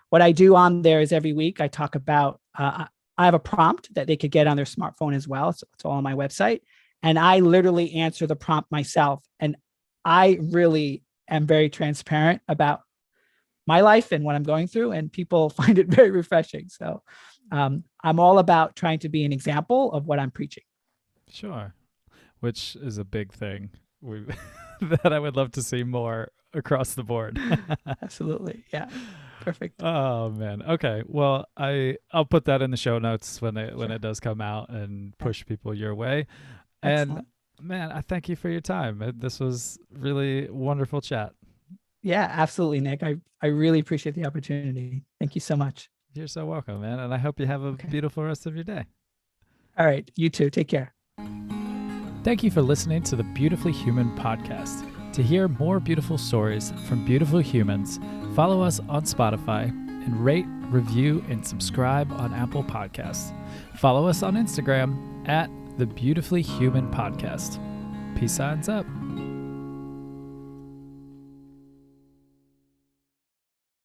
what I do on there is every week I talk about, I have a prompt that they could get on their smartphone as well. So it's all on my website. And I literally answer the prompt myself. And I really am very transparent about my life and what I'm going through, and people find it very refreshing. So I'm all about trying to be an example of what I'm preaching. Sure. Which is a big thing that I would love to see more across the board. Absolutely. Yeah. Perfect. Oh man. Okay. Well, I'll put that in the show notes when it does come out, and push people your way. Excellent. And man, I thank you for your time. This was really wonderful chat. Yeah, absolutely, Nick. I really appreciate the opportunity. Thank you so much. You're so welcome, man. And I hope you have a beautiful rest of your day. All right. You too. Take care. Thank you for listening to the Beautifully Human podcast. To hear more beautiful stories from beautiful humans, follow us on Spotify and rate, review, and subscribe on Apple Podcasts. Follow us on Instagram at the Beautifully Human Podcast. Peace signs up.